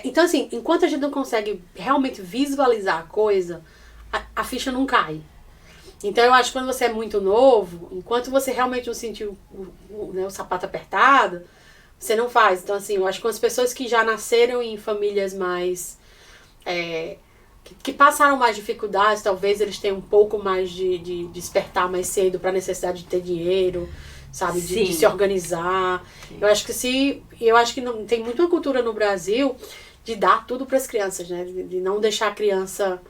Então, assim, enquanto a gente não consegue realmente visualizar a coisa... A ficha não cai. Então eu acho que quando você é muito novo, enquanto você realmente não sentiu o sapato apertado, você não faz. Então assim, eu acho que com as pessoas que já nasceram em famílias mais... que passaram mais dificuldades, talvez eles tenham um pouco mais de despertar mais cedo para a necessidade de ter dinheiro, sabe? De se organizar. Sim. Eu acho que não, tem muita cultura no Brasil de dar tudo para as crianças, né? De não deixar a criança...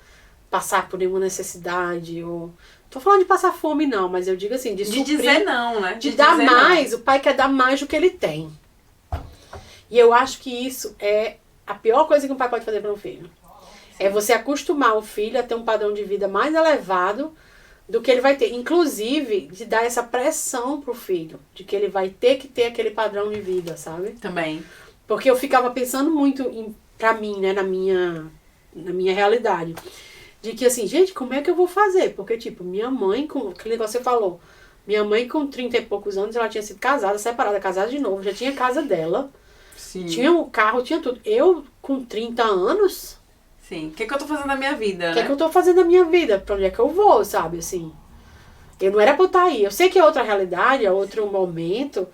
passar por nenhuma necessidade, ou... Tô falando de passar fome, não, mas eu digo assim, de suprir... De dizer não, né? De dar mais, não. O pai quer dar mais do que ele tem. E eu acho que isso é a pior coisa que um pai pode fazer para um filho. É você acostumar o filho a ter um padrão de vida mais elevado do que ele vai ter. Inclusive, de dar essa pressão pro filho, de que ele vai ter que ter aquele padrão de vida, sabe? Também. Porque eu ficava pensando muito, pra mim, né, na minha realidade... De que assim, gente, como é que eu vou fazer? Porque, tipo, minha mãe, com aquele negócio que você falou, minha mãe com 30 e poucos anos, ela tinha sido casada, separada, casada de novo, já tinha a casa dela, tinha o carro, tinha tudo. Eu, com 30 anos... Sim, o que eu tô fazendo na minha vida, O que eu tô fazendo na minha vida? Pra onde é que eu vou, sabe, assim? Eu não era pra eu estar aí. Eu sei que é outra realidade, é outro momento,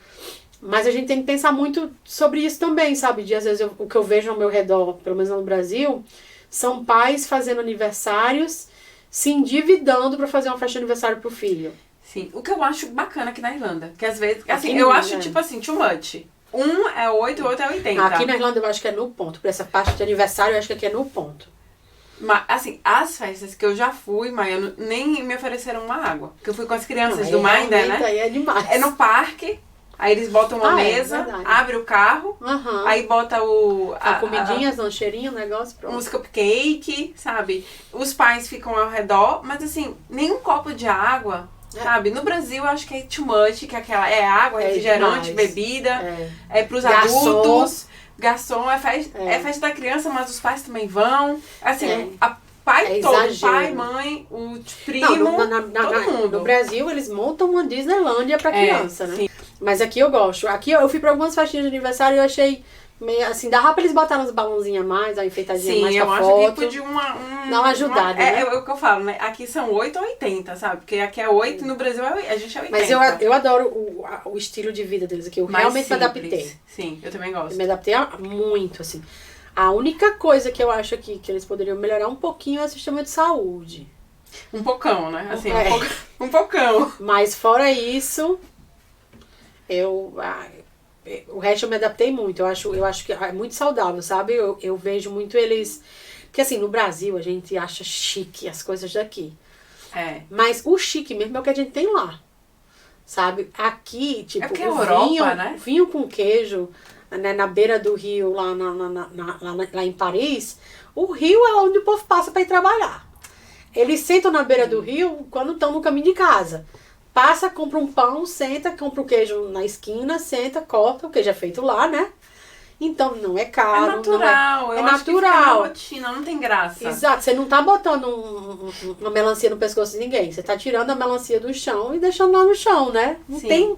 mas a gente tem que pensar muito sobre isso também, sabe? De, às vezes, o que eu vejo ao meu redor, pelo menos no Brasil... São pais fazendo aniversários, se endividando pra fazer uma festa de aniversário pro filho. Sim, o que eu acho bacana aqui na Irlanda, que às vezes, assim, eu acho tipo assim, too much. Um é 8 e o outro é 80. Aqui na Irlanda eu acho que é no ponto, pra essa festa de aniversário eu acho que aqui é no ponto. Mas, assim, as festas que eu já fui, nem me ofereceram uma água. Porque eu fui com as crianças do Minder, né? Aí é demais. É no parque, Aí eles botam uma mesa, verdade. abre o carro, Aham. aí bota A comidinha, as lancheirinhas, o negócio, pronto. uns cupcake, sabe? Os pais ficam ao redor, mas assim, nenhum copo de água, sabe? No Brasil eu acho que é too much, que aquela é água, refrigerante, demais. bebida, É. pros Garçom. adultos, garçom, é festa da criança, mas os pais também vão. Assim, pai todo, exagero. pai, mãe, o primo, todo mundo. No Brasil, eles montam uma Disneylândia pra criança, né? Sim. Mas aqui eu gosto. Aqui eu fui pra algumas festinhas de aniversário e eu achei meio assim, dava pra eles botarem uns balãozinhos a mais, a enfeitadinha mais Sim, pra eu foto. acho que podia dar uma ajudada, né? É o que eu falo, né? Aqui são 8 ou 80, sabe? Porque aqui é 8 e no Brasil a gente é 80. Mas eu adoro o estilo de vida deles aqui. Eu Mais realmente simples. me adaptei. Sim, eu também gosto. Eu me adaptei muito, assim. A única coisa que eu acho aqui que eles poderiam melhorar um pouquinho é o sistema de saúde. Um pocão, né? Assim, É. um pocão. Mas fora isso, o resto eu me adaptei muito. Eu acho que é muito saudável, sabe? Eu vejo muito eles... Porque assim, no Brasil a gente acha chique as coisas daqui. É. Mas o chique mesmo é o que a gente tem lá. Sabe? Aqui, tipo, porque é Europa, vinho, né? vinho com queijo, né, na beira do rio, lá em Paris, o rio é onde o povo passa para ir trabalhar. Eles sentam na beira do rio quando estão no caminho de casa. Passa, compra um pão, senta, compra o queijo na esquina, senta, corta, o queijo é feito lá, né? Então não é caro. É natural. Não eu é acho que fica natural. na rotina, não tem graça. Exato, você não tá botando uma melancia no pescoço de ninguém. Você tá tirando a melancia do chão e deixando lá no chão, né? Não Sim. tem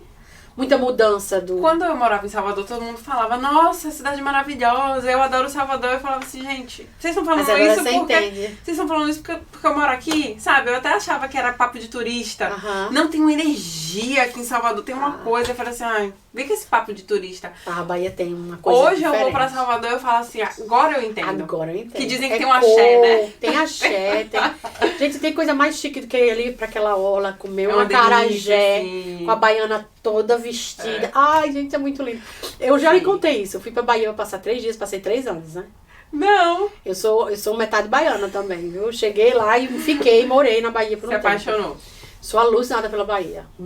muita mudança do... Quando eu morava em Salvador, todo mundo falava, nossa, cidade maravilhosa, eu adoro Salvador. Eu falava assim, gente, vocês estão falando Mas agora isso você porque... entende. Vocês estão falando isso porque eu moro aqui, sabe? Eu até achava que era papo de turista. Aham. Não, tem uma energia aqui em Salvador, tem uma coisa. Eu falei assim, ai, vem com esse papo de turista. A Bahia tem uma coisa Hoje diferente. eu vou pra Salvador e eu falo assim, agora eu entendo. Agora eu entendo. Que dizem que É tem um axé, cor, né? Tem axé, tem... Gente, tem coisa mais chique do que ir ali pra aquela orla, comer É uma uma delícia, acarajé, sim. com a baiana toda vestida. Ai, gente, é muito lindo. Eu já lhe contei isso. Eu fui pra Bahia pra passar 3 dias, passei 3 anos, né? Não, Eu sou metade baiana também, viu? Cheguei lá e fiquei, morei na Bahia por um se tempo. apaixonou. Sou alucinada pela Bahia. Um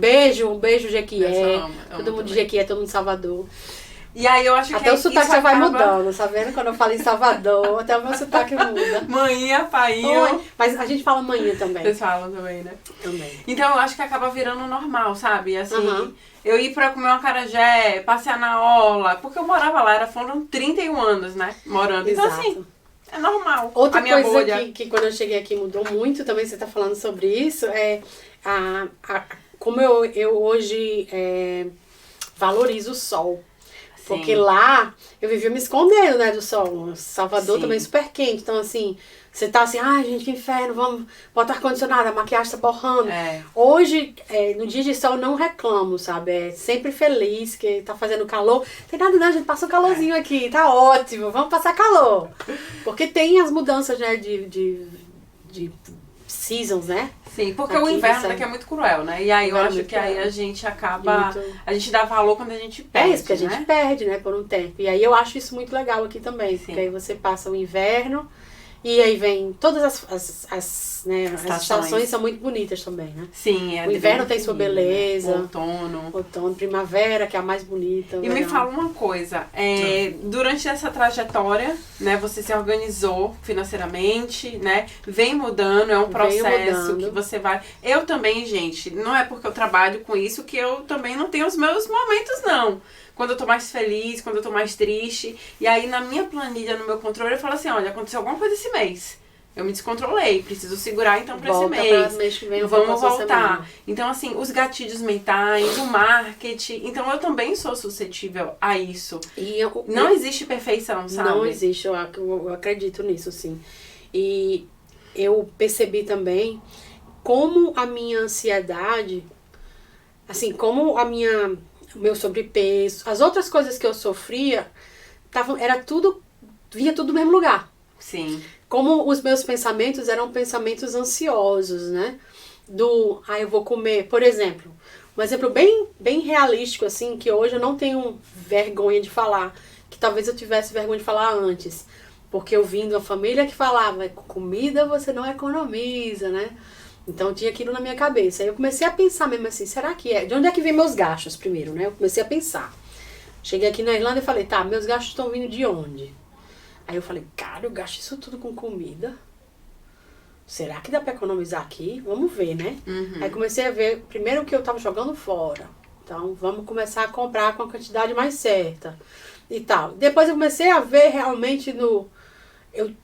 beijo, Jequié. Eu amo Todo mundo de também. Jequié, todo mundo de Salvador. E aí eu acho que Até o sotaque isso já vai acaba- mudando, tá vendo? Quando eu falo em Salvador, até o meu sotaque muda. Manhã, painho. Oi. Mas a gente fala manhã também. Vocês falam também, né? Também. Então eu acho que acaba virando normal, sabe? Assim, Aham. eu ir pra comer um acarajé, passear na orla, porque eu morava lá, foram 31 anos, né? Morando. Então Exato. assim, é normal. Outra a minha coisa bolha. que quando eu cheguei aqui mudou muito, também você tá falando sobre isso, é como eu hoje valorizo o sol. Porque Sim. lá eu vivia me escondendo, né, do sol. Salvador Sim. também super quente. Então, assim, você tá assim, ai, gente, que inferno, vamos botar ar-condicionado, a maquiagem tá borrando. É. Hoje, no dia de sol, não reclamo, sabe? É sempre feliz que tá fazendo calor. Tem nada não, gente, passa um calorzinho aqui, tá ótimo, vamos passar calor. Porque tem as mudanças, né, de seasons, né? Sim, porque Aqui o inverno recebe- daqui é muito cruel, né? E aí eu Inverno é acho muito que aí cruel. a gente acaba. Muito. A gente dá valor quando a gente É perde. isso, porque a gente né? perde, né, por um tempo. E aí eu acho isso muito legal aqui também, porque aí você passa o inverno e aí vem todas as estações são muito bonitas também, né? Sim, é O inverno bem tem sua lindo, né? beleza. O outono. Outono, primavera, que é a mais bonita. E me fala uma coisa, durante essa trajetória, né, você se organizou financeiramente, né, vem mudando, é um Veio processo mudando. que você vai... Eu também, gente, não é porque eu trabalho com isso que eu também não tenho os meus momentos, não. Quando eu tô mais feliz, quando eu tô mais triste, e aí na minha planilha, no meu controle, eu falo assim, olha, aconteceu alguma coisa esse mês. Eu me descontrolei, preciso segurar então pra Volta esse pra mês. mês que vem, eu vou Vamos passar a voltar. semana. Então, assim, os gatilhos mentais, o marketing. Então, eu também sou suscetível a isso. E Não existe perfeição, sabe? Não existe, eu acredito nisso, sim. E eu percebi também como a minha ansiedade, assim, como o meu sobrepeso, as outras coisas que eu sofria, vinha tudo do mesmo lugar. Sim. Como os meus pensamentos eram pensamentos ansiosos, né? Eu vou comer, por exemplo, um exemplo bem realístico, assim, que hoje eu não tenho vergonha de falar, que talvez eu tivesse vergonha de falar antes, porque eu vim de uma família que falava, comida você não economiza, né? Então tinha aquilo na minha cabeça. Aí eu comecei a pensar mesmo assim, será que é? De onde é que vem meus gastos primeiro, né? Eu comecei a pensar. Cheguei aqui na Irlanda e falei, tá, meus gastos estão vindo de onde? Aí eu falei, cara, eu gasto isso tudo com comida. Será que dá pra economizar aqui? Vamos ver, né? Aí comecei a ver, primeiro, o que eu tava jogando fora. Então, vamos começar a comprar com a quantidade mais certa e tal. Depois eu comecei a ver realmente no...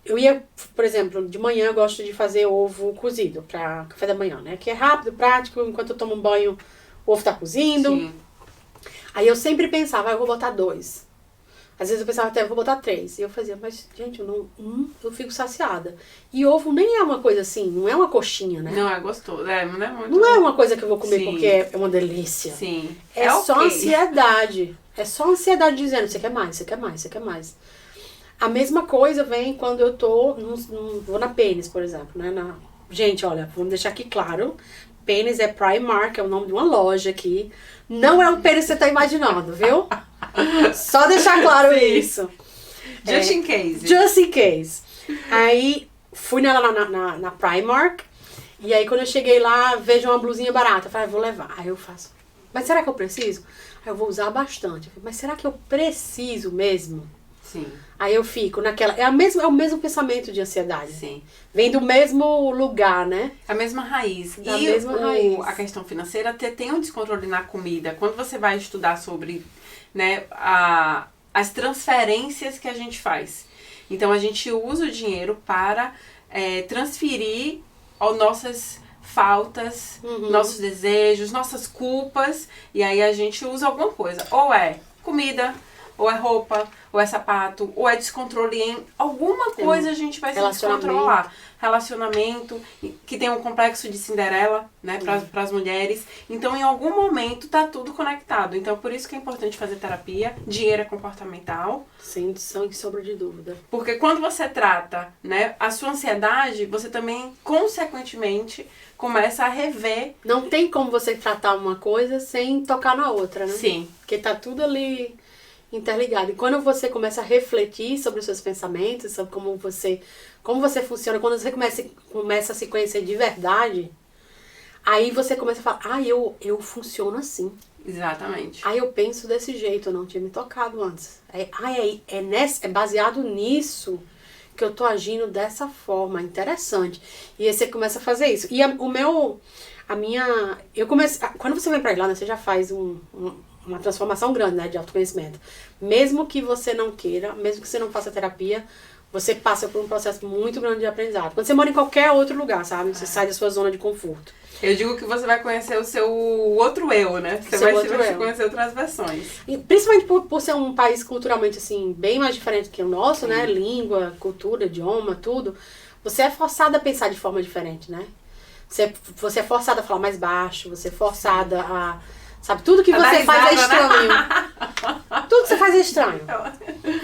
Eu ia, por exemplo, de manhã eu gosto de fazer ovo cozido pra café da manhã, né? Que é rápido, prático, enquanto eu tomo um banho, o ovo tá cozindo. Sim. Aí eu sempre pensava, eu vou botar 2. Às vezes eu pensava até, eu vou botar 3. E eu fazia, mas, gente, eu fico saciada. E ovo nem é uma coisa assim, não é uma coxinha, né? Não é gostoso, não é muito... Não é uma coisa que eu vou comer Sim. porque é uma delícia. Sim. É só ok. ansiedade. É só ansiedade dizendo, você quer mais, você quer mais, você quer mais. A mesma coisa vem quando eu tô, vou na Pennies, por exemplo, né? Gente, olha, vamos deixar aqui claro. Pennies é Primark, é o nome de uma loja aqui. Não é o Pennies que você tá imaginando, viu? Só deixar claro isso. Just in case. Just in case. Aí, fui na Primark. E aí, quando eu cheguei lá, vejo uma blusinha barata. Eu falei, vou levar. Aí eu faço, mas será que eu preciso? Aí eu vou usar bastante. Eu falei, mas será que eu preciso mesmo? Sim. Aí eu fico naquela... É o mesmo pensamento de ansiedade. Sim. Vem do mesmo lugar, né? A mesma raiz. Da mesma raiz. A questão financeira tem um descontrole na comida. Quando você vai estudar sobre, né, as transferências que a gente faz. Então, a gente usa o dinheiro para transferir as nossas faltas, nossos desejos, nossas culpas. E aí, a gente usa alguma coisa. Ou é comida, ou é roupa, ou é sapato, ou é descontrole em alguma coisa, a gente vai se descontrolar. Relacionamento, que tem um complexo de Cinderela, né, para as mulheres. Então, em algum momento, tá tudo conectado. Então, por isso que é importante fazer terapia. Dinheiro é comportamental. Sem sombra de dúvida. Porque quando você trata, né, a sua ansiedade, você também, consequentemente, começa a rever. Não tem como você tratar uma coisa sem tocar na outra, né? Sim. Porque tá tudo ali interligado. E quando você começa a refletir sobre os seus pensamentos, sobre como você funciona, quando você começa a se conhecer de verdade, aí você começa a falar, eu funciono assim. Exatamente. Aí eu penso desse jeito, eu não tinha me tocado antes. É baseado nisso que eu tô agindo dessa forma, interessante. E aí você começa a fazer isso. E quando você vem pra Irlanda, você já faz uma transformação grande, né, de autoconhecimento. Mesmo que você não queira, mesmo que você não faça terapia, você passa por um processo muito grande de aprendizado. Quando você mora em qualquer outro lugar, sabe? Você sai da sua zona de conforto. Eu digo que você vai conhecer o seu outro eu, né? Você vai conhecer outras versões. E principalmente por ser um país culturalmente, assim, bem mais diferente que o nosso, né? Língua, cultura, idioma, tudo. Você é forçada a pensar de forma diferente, né? Você é forçada a falar mais baixo, você é forçada a... Sabe, tudo que você faz é estranho. Tudo que você faz é estranho.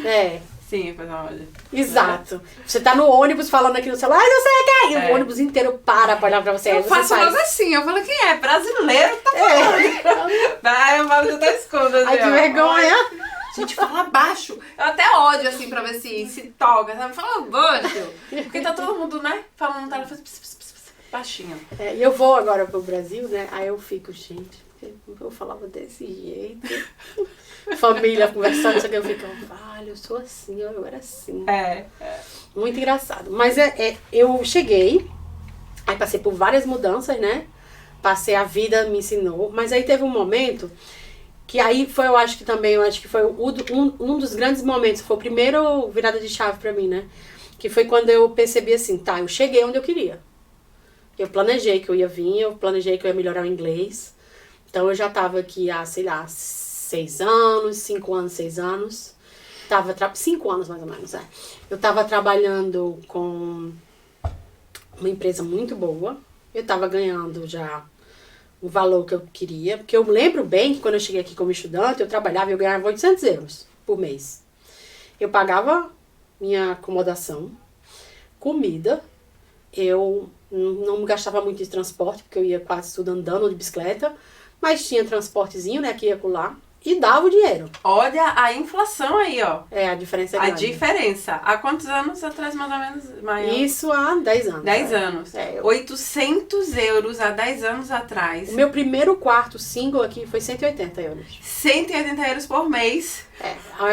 É. Sim, pois olha. Exato. Você tá no ônibus falando aqui no celular, não sei o que. E o ônibus inteiro para pra olhar pra você. Eu faço logo assim, eu falo, quem é? Brasileiro tá falando. Vai, eu falo da esconda. Ai, que vergonha. A gente fala baixo. Eu até ódio, assim, pra ver se toca, sabe? Fala baixo. Porque tá todo mundo, né? Falando no telefone, baixinho. E eu vou agora pro Brasil, né? Aí eu fico, gente... Eu falava desse jeito. Família conversando, isso aqui, eu fico, vale, eu sou assim, eu era assim. Muito engraçado. Mas eu cheguei, aí passei por várias mudanças, né? Passei, a vida me ensinou. Mas aí teve um momento que aí foi, eu acho que foi um dos grandes momentos. Foi o primeiro virada de chave pra mim, né? Que foi quando eu percebi assim, tá, eu cheguei onde eu queria. Eu planejei que eu ia vir, eu planejei que eu ia melhorar o inglês. Então, eu já tava aqui há, sei lá, 6 anos, 5 anos, 6 anos. 5 anos, mais ou menos, Eu tava trabalhando com uma empresa muito boa. Eu tava ganhando já o valor que eu queria. Porque eu lembro bem que quando eu cheguei aqui como estudante, eu trabalhava e eu ganhava 800 euros por mês. Eu pagava minha acomodação, comida. Eu não gastava muito de transporte, porque eu ia quase tudo andando ou de bicicleta. Mas tinha transportezinho, né, aqui e acolá. e dava o dinheiro. Olha a inflação aí, ó. A diferença é A grande. diferença. Há quantos anos atrás, mais ou menos? Maior? Isso há 10 anos. 10 anos. 800 euros há 10 anos atrás. O meu primeiro quarto single aqui foi 180 euros. 180 euros por mês.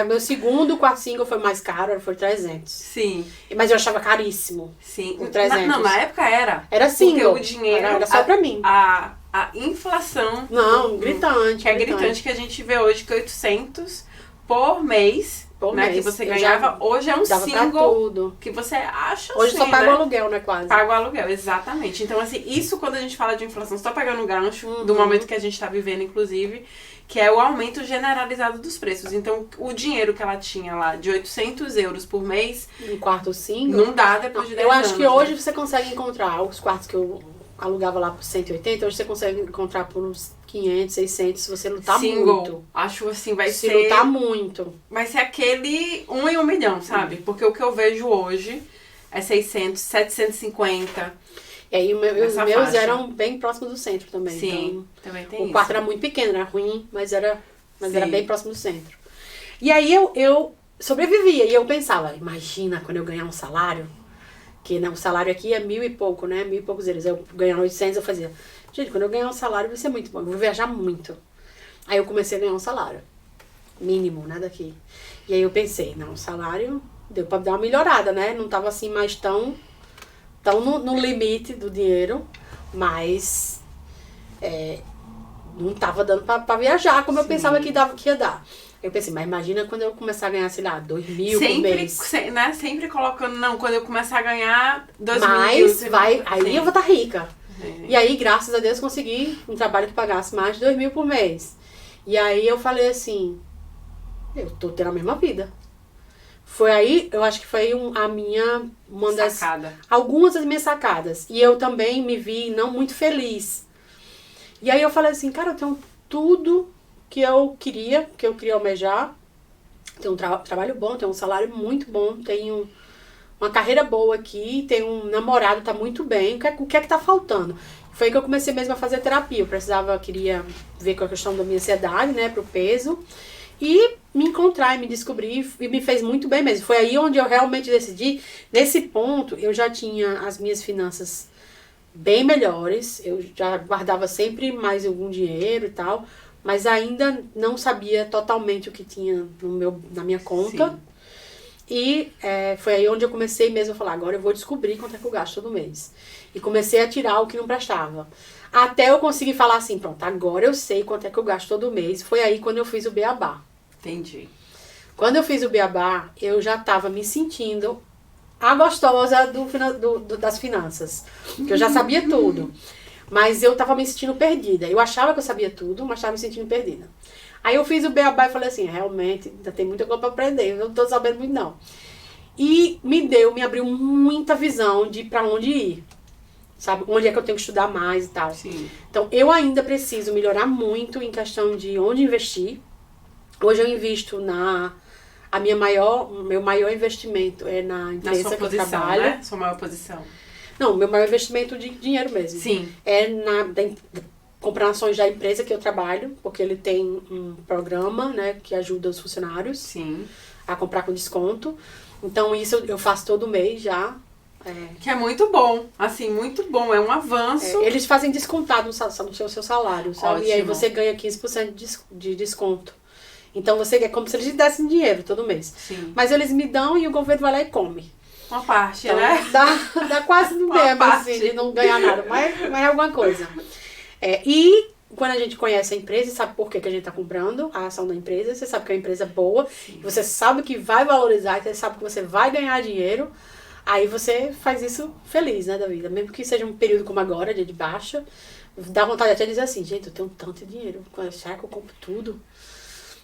Meu segundo quarto single foi mais caro, foi 300. Sim. Mas eu achava caríssimo. Sim. O 300. Não, na época era. Era single. Porque o dinheiro... Era só pra mim. A inflação... Não, gritante. Que é gritante que a gente vê hoje, que 800 por mês... né, que você ganhava, hoje é um single que você acha hoje assim, só paga né? o aluguel, né, quase. Paga o aluguel, exatamente. Então, assim, isso quando a gente fala de inflação, só pegando o gancho do momento que a gente tá vivendo, inclusive, que é o aumento generalizado dos preços. Então, o dinheiro que ela tinha lá, de 800 euros por mês... Um quarto single? Não dá depois de 10 anos. Eu acho que hoje você consegue encontrar os quartos que eu alugava lá por 180, hoje você consegue encontrar por uns 500, 600, se você lutar single, muito. Acho assim, vai se ser... Se lutar muito. Vai ser aquele 1 em 1 milhão, sabe? Porque o que eu vejo hoje é 600, 750. E aí os meus faixa. eram bem próximos do centro também. Sim, então, também tem o quarto isso. era muito pequeno, era ruim, mas era bem próximo do centro. E aí eu sobrevivia e eu pensava, imagina quando eu ganhar um salário, que né, o salário aqui é 1.000 e pouco, né? 1.000 e poucos euros. Eu ganhava 800, eu fazia, gente, quando eu ganhar um salário vai ser muito bom, eu vou viajar muito. Aí eu comecei a ganhar um salário mínimo, né, daqui. E aí eu pensei, não, o salário deu pra dar uma melhorada, né? Não tava assim mais tão no limite do dinheiro, mas não tava dando pra viajar como eu pensava que ia dar. Eu pensei, mas imagina quando eu começar a ganhar, sei lá, 2.000 por mês. Né? Sempre colocando, não, quando eu começar a ganhar 2.000. Mas aí sim. eu vou estar rica. E aí, graças a Deus, consegui um trabalho que pagasse mais de 2.000 por mês. E aí eu falei assim, eu tô tendo a mesma vida. Foi aí, eu acho que foi uma das... Algumas das minhas sacadas. E eu também me vi não muito feliz. E aí eu falei assim, cara, eu tenho tudo que eu queria almejar. Tenho um trabalho bom, tenho um salário muito bom, tenho uma carreira boa aqui, tenho um namorado, tá muito bem. O que é que tá faltando? Foi aí que eu comecei mesmo a fazer terapia. Eu queria ver com a questão da minha ansiedade, né, pro peso. E me encontrar e me descobrir, e me fez muito bem mesmo. Foi aí onde eu realmente decidi. Nesse ponto, eu já tinha as minhas finanças bem melhores. Eu já guardava sempre mais algum dinheiro e tal. Mas ainda não sabia totalmente o que tinha na minha conta. Sim. E foi aí onde eu comecei mesmo a falar, agora eu vou descobrir quanto é que eu gasto todo mês. E comecei a tirar o que não prestava. Até eu conseguir falar assim, pronto, agora eu sei quanto é que eu gasto todo mês. Foi aí quando eu fiz o beabá. Entendi. Quando eu fiz o beabá, eu já estava me sentindo a gostosa das finanças. Porque eu já sabia tudo. Mas eu tava me sentindo perdida. Eu achava que eu sabia tudo, mas tava me sentindo perdida. Aí eu fiz o beabá e falei assim, realmente, ainda tem muita coisa pra aprender, eu não tô sabendo muito não. E me abriu muita visão de pra onde ir. Sabe, onde é que eu tenho que estudar mais e tal. Sim. Então, eu ainda preciso melhorar muito em questão de onde investir. Hoje eu invisto meu maior investimento é na empresa que eu trabalho. Né? Sua maior posição. Não, meu maior investimento de dinheiro mesmo. Sim. É comprar ações da empresa que eu trabalho, porque ele tem um programa, né, que ajuda os funcionários. Sim. A comprar com desconto. Então, isso eu faço todo mês já. Que é muito bom, assim, muito bom, é um avanço. Eles fazem descontado no seu salário, sabe? Ótimo. E aí você ganha 15% de desconto. Então, é como se eles te dessem dinheiro todo mês. Sim. Mas eles me dão e o governo vai lá e come. Uma parte, Então, né? Dá quase no mesmo, assim, de não ganhar nada, mas é alguma coisa. E quando a gente conhece a empresa e sabe por que a gente está comprando a ação da empresa, você sabe que é uma empresa boa, você sabe que vai valorizar, você sabe que você vai ganhar dinheiro, aí você faz isso feliz, né, da vida. Mesmo que seja um período como agora, dia de baixa, dá vontade até de dizer assim, gente, eu tenho tanto dinheiro, será que eu compro tudo?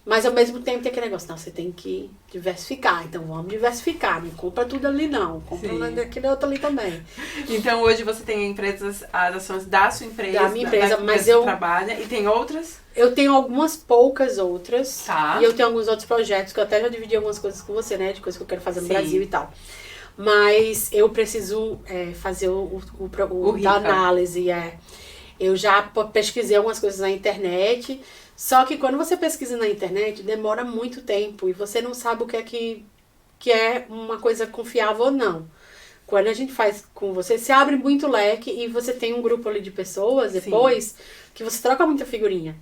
Mas ao mesmo tempo tem aquele negócio, não, você tem que diversificar, então vamos diversificar, não compra tudo ali não, compra aquele outro ali também. Então hoje você tem as ações da sua empresa, da minha empresa, mas eu trabalha, e tem outras? Eu tenho algumas poucas outras, tá. E eu tenho alguns outros projetos, que eu até já dividi algumas coisas com você, né, de coisas que eu quero fazer no Brasil e tal. Mas eu preciso fazer o da análise, Eu já pesquisei algumas coisas na internet, só que quando você pesquisa na internet, demora muito tempo e você não sabe o que é uma coisa confiável ou não. Quando a gente faz com você, se abre muito leque e você tem um grupo ali de pessoas depois que você troca muita figurinha.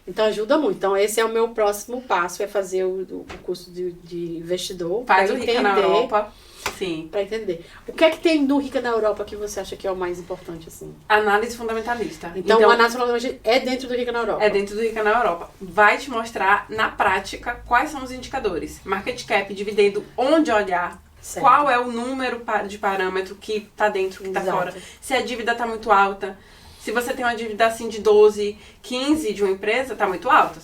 Então ajuda muito. Então esse é o meu próximo passo, é fazer o curso de investidor. Faz o Rica na Europa. Sim. Pra entender. O que é que tem do Rica na Europa que você acha que é o mais importante, assim? Análise fundamentalista. Então a análise fundamentalista é dentro do Rica na Europa? É dentro do Rica na Europa. Vai te mostrar, na prática, quais são os indicadores. Market cap, dividendo, onde olhar. Certo. Qual é o número de parâmetro que tá dentro, que tá fora. Se a dívida tá muito alta. Se você tem uma dívida assim de 12, 15 de uma empresa, tá muito alta.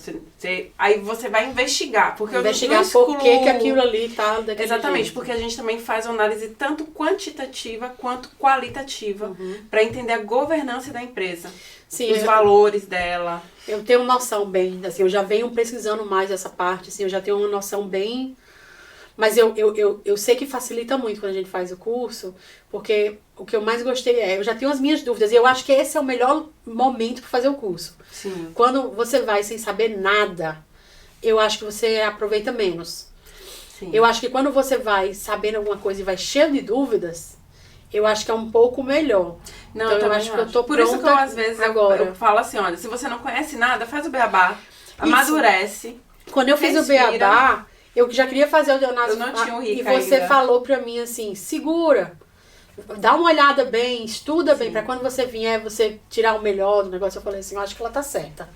Aí você vai investigar. Porque investigar por que aquilo ali tá daquele Exatamente, jeito. porque a gente também faz uma análise tanto quantitativa quanto qualitativa para entender a governança da empresa. Sim, os valores dela. Eu tenho uma noção bem, assim, eu já venho pesquisando mais essa parte, assim, eu já tenho uma noção bem... Mas eu sei que facilita muito quando a gente faz o curso, porque o que eu mais gostei eu já tenho as minhas dúvidas, e eu acho que esse é o melhor momento para fazer o curso. Sim. Quando você vai sem saber nada, eu acho que você aproveita menos. Sim. Eu acho que quando você vai sabendo alguma coisa e vai cheio de dúvidas, eu acho que é um pouco melhor. Não, então eu acho que eu tô pronta. Por isso que eu, às vezes, eu falo assim, olha, se você não conhece nada, faz o beabá, amadurece. Quando eu fiz o beabá, eu já queria fazer o Leonardo. Eu não tinha um Rica E você ainda. falou pra mim assim, segura, dá uma olhada bem, estuda bem, pra quando você vier, você tirar o melhor do negócio. Eu falei assim, eu acho que ela tá certa.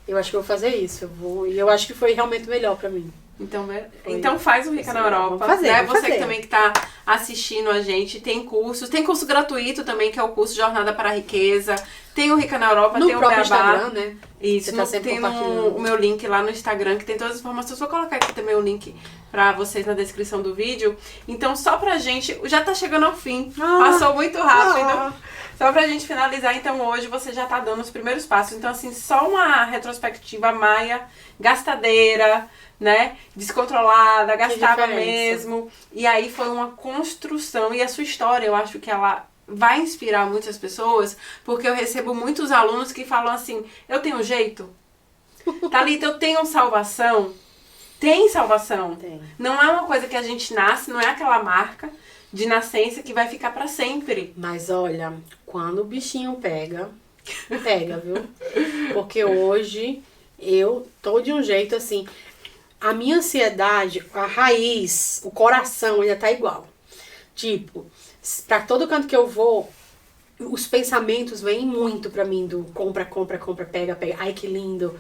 Eu acho que eu vou fazer isso. E eu acho que foi realmente melhor pra mim. Então faz o Rica na Europa. Você que também que tá assistindo a gente, tem cursos. Tem curso gratuito também, que é o curso Jornada para a Riqueza. Tem o Rica na Europa, tem o Beabá. Instagram, né? Isso, tá tem o meu link lá no Instagram, que tem todas as informações. Vou colocar aqui também o link pra vocês na descrição do vídeo. Então, só pra gente... Já tá chegando ao fim. Passou muito rápido. Só pra gente finalizar, então, hoje você já tá dando os primeiros passos. Então, assim, só uma retrospectiva Maia, gastadeira, né? Descontrolada, gastava mesmo. E aí foi uma construção. E a sua história, eu acho que ela vai inspirar muitas pessoas, porque eu recebo muitos alunos que falam assim, eu tenho jeito? Thalita, eu tenho salvação? Tem salvação. Tem. Não é uma coisa que a gente nasce, não é aquela marca de nascença que vai ficar pra sempre. Mas olha, quando o bichinho pega, viu? Porque hoje eu tô de um jeito assim, a minha ansiedade, a raiz, o coração ainda tá igual. Tipo, pra todo canto que eu vou, os pensamentos vêm muito pra mim do compra, pega. Ai, que lindo.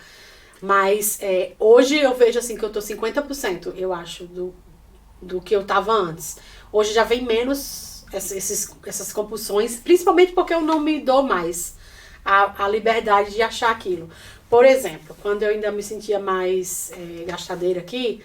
Mas hoje eu vejo assim que eu tô 50%, eu acho, do que eu tava antes. Hoje já vem menos essas compulsões, principalmente porque eu não me dou mais a liberdade de achar aquilo. Por exemplo, quando eu ainda me sentia mais gastadeira aqui,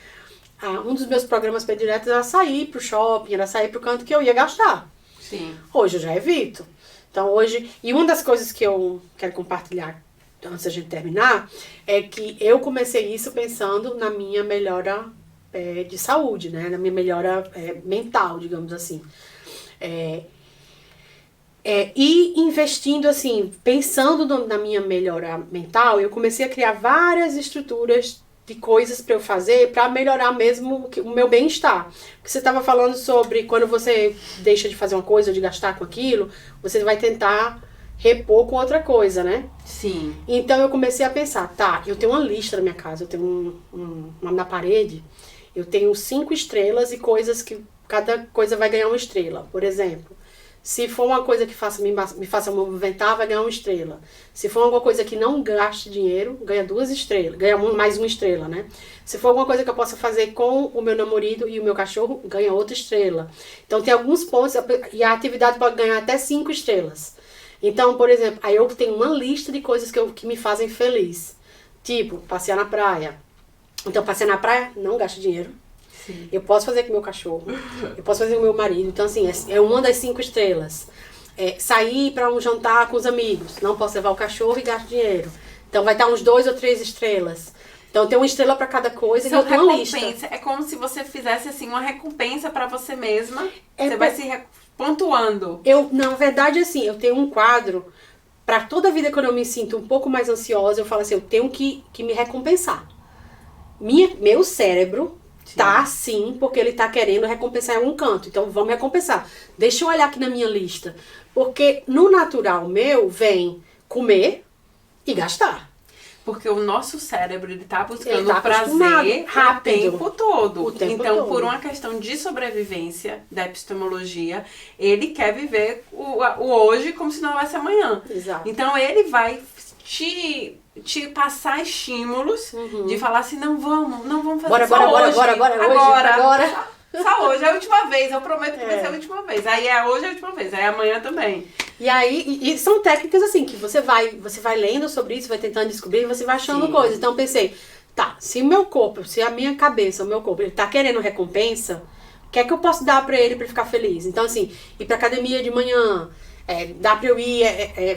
um dos meus programas prediletos era sair pro shopping, era sair pro canto que eu ia gastar. Sim. Hoje eu já evito. Então hoje... E uma das coisas que eu quero compartilhar antes da gente terminar é que eu comecei isso pensando na minha melhora de saúde, né? Na minha melhora mental, digamos assim. E investindo assim, pensando na minha melhora mental, eu comecei a criar várias estruturas de coisas para eu fazer para melhorar mesmo o meu bem-estar. Porque você estava falando sobre quando você deixa de fazer uma coisa, de gastar com aquilo, você vai tentar repor com outra coisa, né? Sim. Então eu comecei a pensar, tá, eu tenho uma lista na minha casa, eu tenho na parede, eu tenho 5 estrelas e coisas que cada coisa vai ganhar uma estrela. Por exemplo, se for uma coisa que me faça movimentar, vai ganhar uma estrela. Se for alguma coisa que não gaste dinheiro, ganha 2 estrelas. Ganha mais uma estrela, né? Se for alguma coisa que eu possa fazer com o meu namorado e o meu cachorro, ganha outra estrela. Então tem alguns pontos e a atividade pode ganhar até 5 estrelas. Então, por exemplo, aí eu tenho uma lista de coisas que me fazem feliz. Tipo, passear na praia. Então, passear na praia, não gasta dinheiro. Sim. Eu posso fazer com o meu cachorro, eu posso fazer com o meu marido. Então, assim, é uma das 5 estrelas. Sair para um jantar com os amigos. Não posso levar o cachorro e gasto dinheiro. Então, vai estar uns 2 ou 3 estrelas. Então, tem uma estrela para cada coisa e eu tenho uma lista. É como se você fizesse, assim, uma recompensa para você mesma. Você vai se pontuando. Na verdade, assim, eu tenho um quadro Pra toda vida, quando eu me sinto um pouco mais ansiosa, eu falo assim, eu tenho que me recompensar. Meu cérebro tá assim, porque ele tá querendo recompensar em algum canto. Então, vamos recompensar. Deixa eu olhar aqui na minha lista. Porque no natural meu, vem comer e gastar. Porque o nosso cérebro, ele tá buscando Ele tá prazer rápido. o tempo todo. O tempo então, todo. por uma questão de sobrevivência da epistemologia, ele quer viver o hoje como se não houvesse amanhã. Exato. Então, ele vai te passar estímulos de falar assim, não vamos fazer agora. Só hoje, é a última vez, eu prometo que vai ser a última vez. Aí hoje é a última vez, aí amanhã também. E aí, e são técnicas assim, que você vai lendo sobre isso, vai tentando descobrir, você vai achando coisas. Então eu pensei, tá, se o meu corpo, se a minha cabeça, o meu corpo, ele tá querendo recompensa, o que é que eu posso dar pra ele ficar feliz? Então assim, ir pra academia de manhã, dá pra eu ir,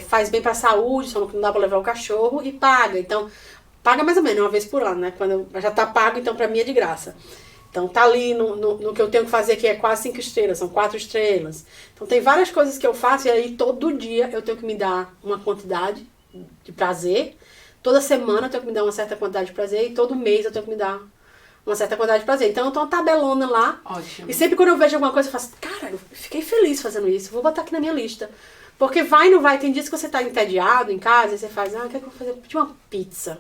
faz bem pra saúde, só não dá pra levar o cachorro e paga. Então, paga mais ou menos uma vez por ano, né? Quando já tá pago, então pra mim é de graça. Então tá ali no que eu tenho que fazer, que é quase 5 estrelas, são 4 estrelas. Então tem várias coisas que eu faço e aí todo dia eu tenho que me dar uma quantidade de prazer. Toda semana eu tenho que me dar uma certa quantidade de prazer e todo mês eu tenho que me dar uma certa quantidade de prazer. Então eu tenho uma tabelona lá. Ótimo. E sempre quando eu vejo alguma coisa eu faço, cara, eu fiquei feliz fazendo isso, vou botar aqui na minha lista. Porque vai, não vai, tem dias que você tá entediado em casa e você faz, o que é que eu vou fazer? Pedir uma pizza.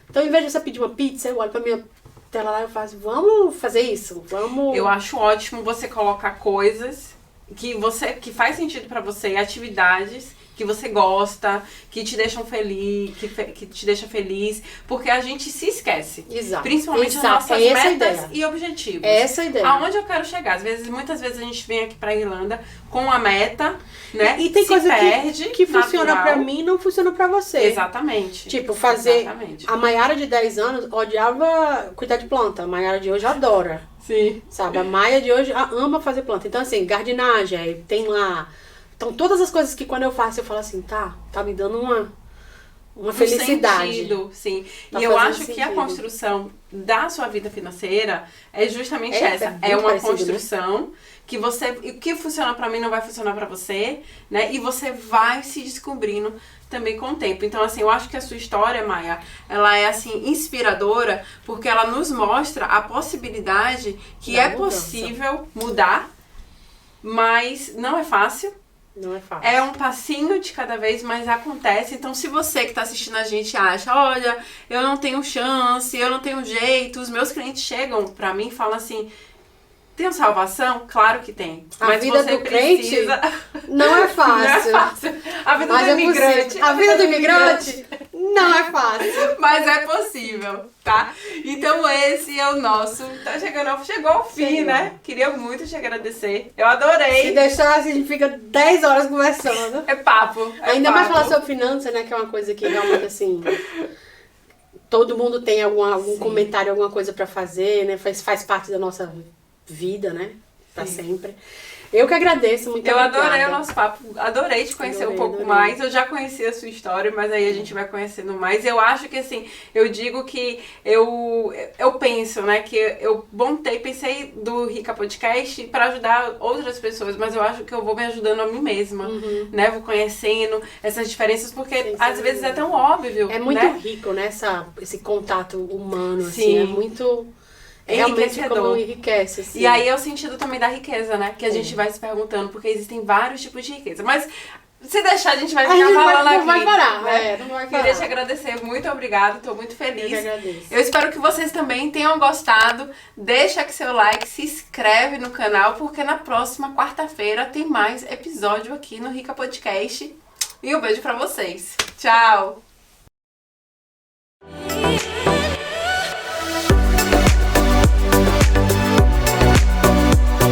Então, em vez de você pedir uma pizza, eu olho pra minha tela lá e eu faço, vamos fazer isso, vamos... Eu acho ótimo você colocar coisas que faz sentido pra você, atividades que você gosta, que te deixam feliz, que te deixa feliz, porque a gente se esquece. Exato. Principalmente as nossas metas e objetivos. É essa a ideia. Aonde eu quero chegar? Muitas vezes a gente vem aqui pra Irlanda com a meta, né? E tem coisa que funciona natural. pra mim e não funciona pra você. Exatamente. Tipo, fazer... Exatamente. A Maiara de 10 anos odiava cuidar de planta. A Maiara de hoje adora. Sim. Sabe? A Maia de hoje ama fazer planta. Então, assim, jardinagem, tem lá... Então, todas as coisas que quando eu faço, eu falo assim, tá me dando uma felicidade. Sentido, sim. Tá e eu acho sentido. que a construção da sua vida financeira é justamente essa. É É uma parecido, construção que o que funciona pra mim não vai funcionar pra você, né? E você vai se descobrindo também com o tempo. Então, assim, eu acho que a sua história, Maia, ela é, assim, inspiradora, porque ela nos mostra a possibilidade que é possível mudar, mas não é fácil. Não é fácil. É um passinho de cada vez, mas acontece. Então, se você que tá assistindo a gente acha, olha, eu não tenho chance, eu não tenho jeito, os meus clientes chegam pra mim e falam assim, tem salvação? Claro que tem. A vida do crente não é fácil. Não é fácil. A vida Mas do imigrante. A vida do imigrante não é fácil. Mas é possível, tá? Então esse é o nosso. Chegou ao fim, né? Queria muito te agradecer. Eu adorei. Se deixar, a gente fica 10 horas conversando. É papo. Ainda mais falar sobre finanças, né? Que é uma coisa que realmente, assim... Todo mundo tem algum comentário, alguma coisa pra fazer, né? Faz parte da nossa vida, né? Pra sempre. Eu que agradeço, muito obrigada. Eu adorei o nosso papo, adorei te conhecer um pouco mais. Eu já conhecia a sua história, mas aí a gente vai conhecendo mais. Eu acho que, assim, eu digo que eu penso, né, que eu pensei do Rica Podcast para ajudar outras pessoas, mas eu acho que eu vou me ajudando a mim mesma, né? Vou conhecendo essas diferenças, porque às vezes é tão óbvio, é muito né? rico, né, esse contato humano, Sim. assim, é muito... Realmente como enriquece, assim. E aí é o sentido também da riqueza, né? Que a gente vai se perguntando, porque existem vários tipos de riqueza. Mas se deixar, a gente vai ficar falando aqui. Não vai parar, né? não vai parar. Queria te agradecer, muito obrigada, tô muito feliz. Eu que agradeço. Eu espero que vocês também tenham gostado. Deixa aqui seu like, se inscreve no canal, porque na próxima quarta-feira tem mais episódio aqui no Rica Podcast. E um beijo pra vocês. Tchau!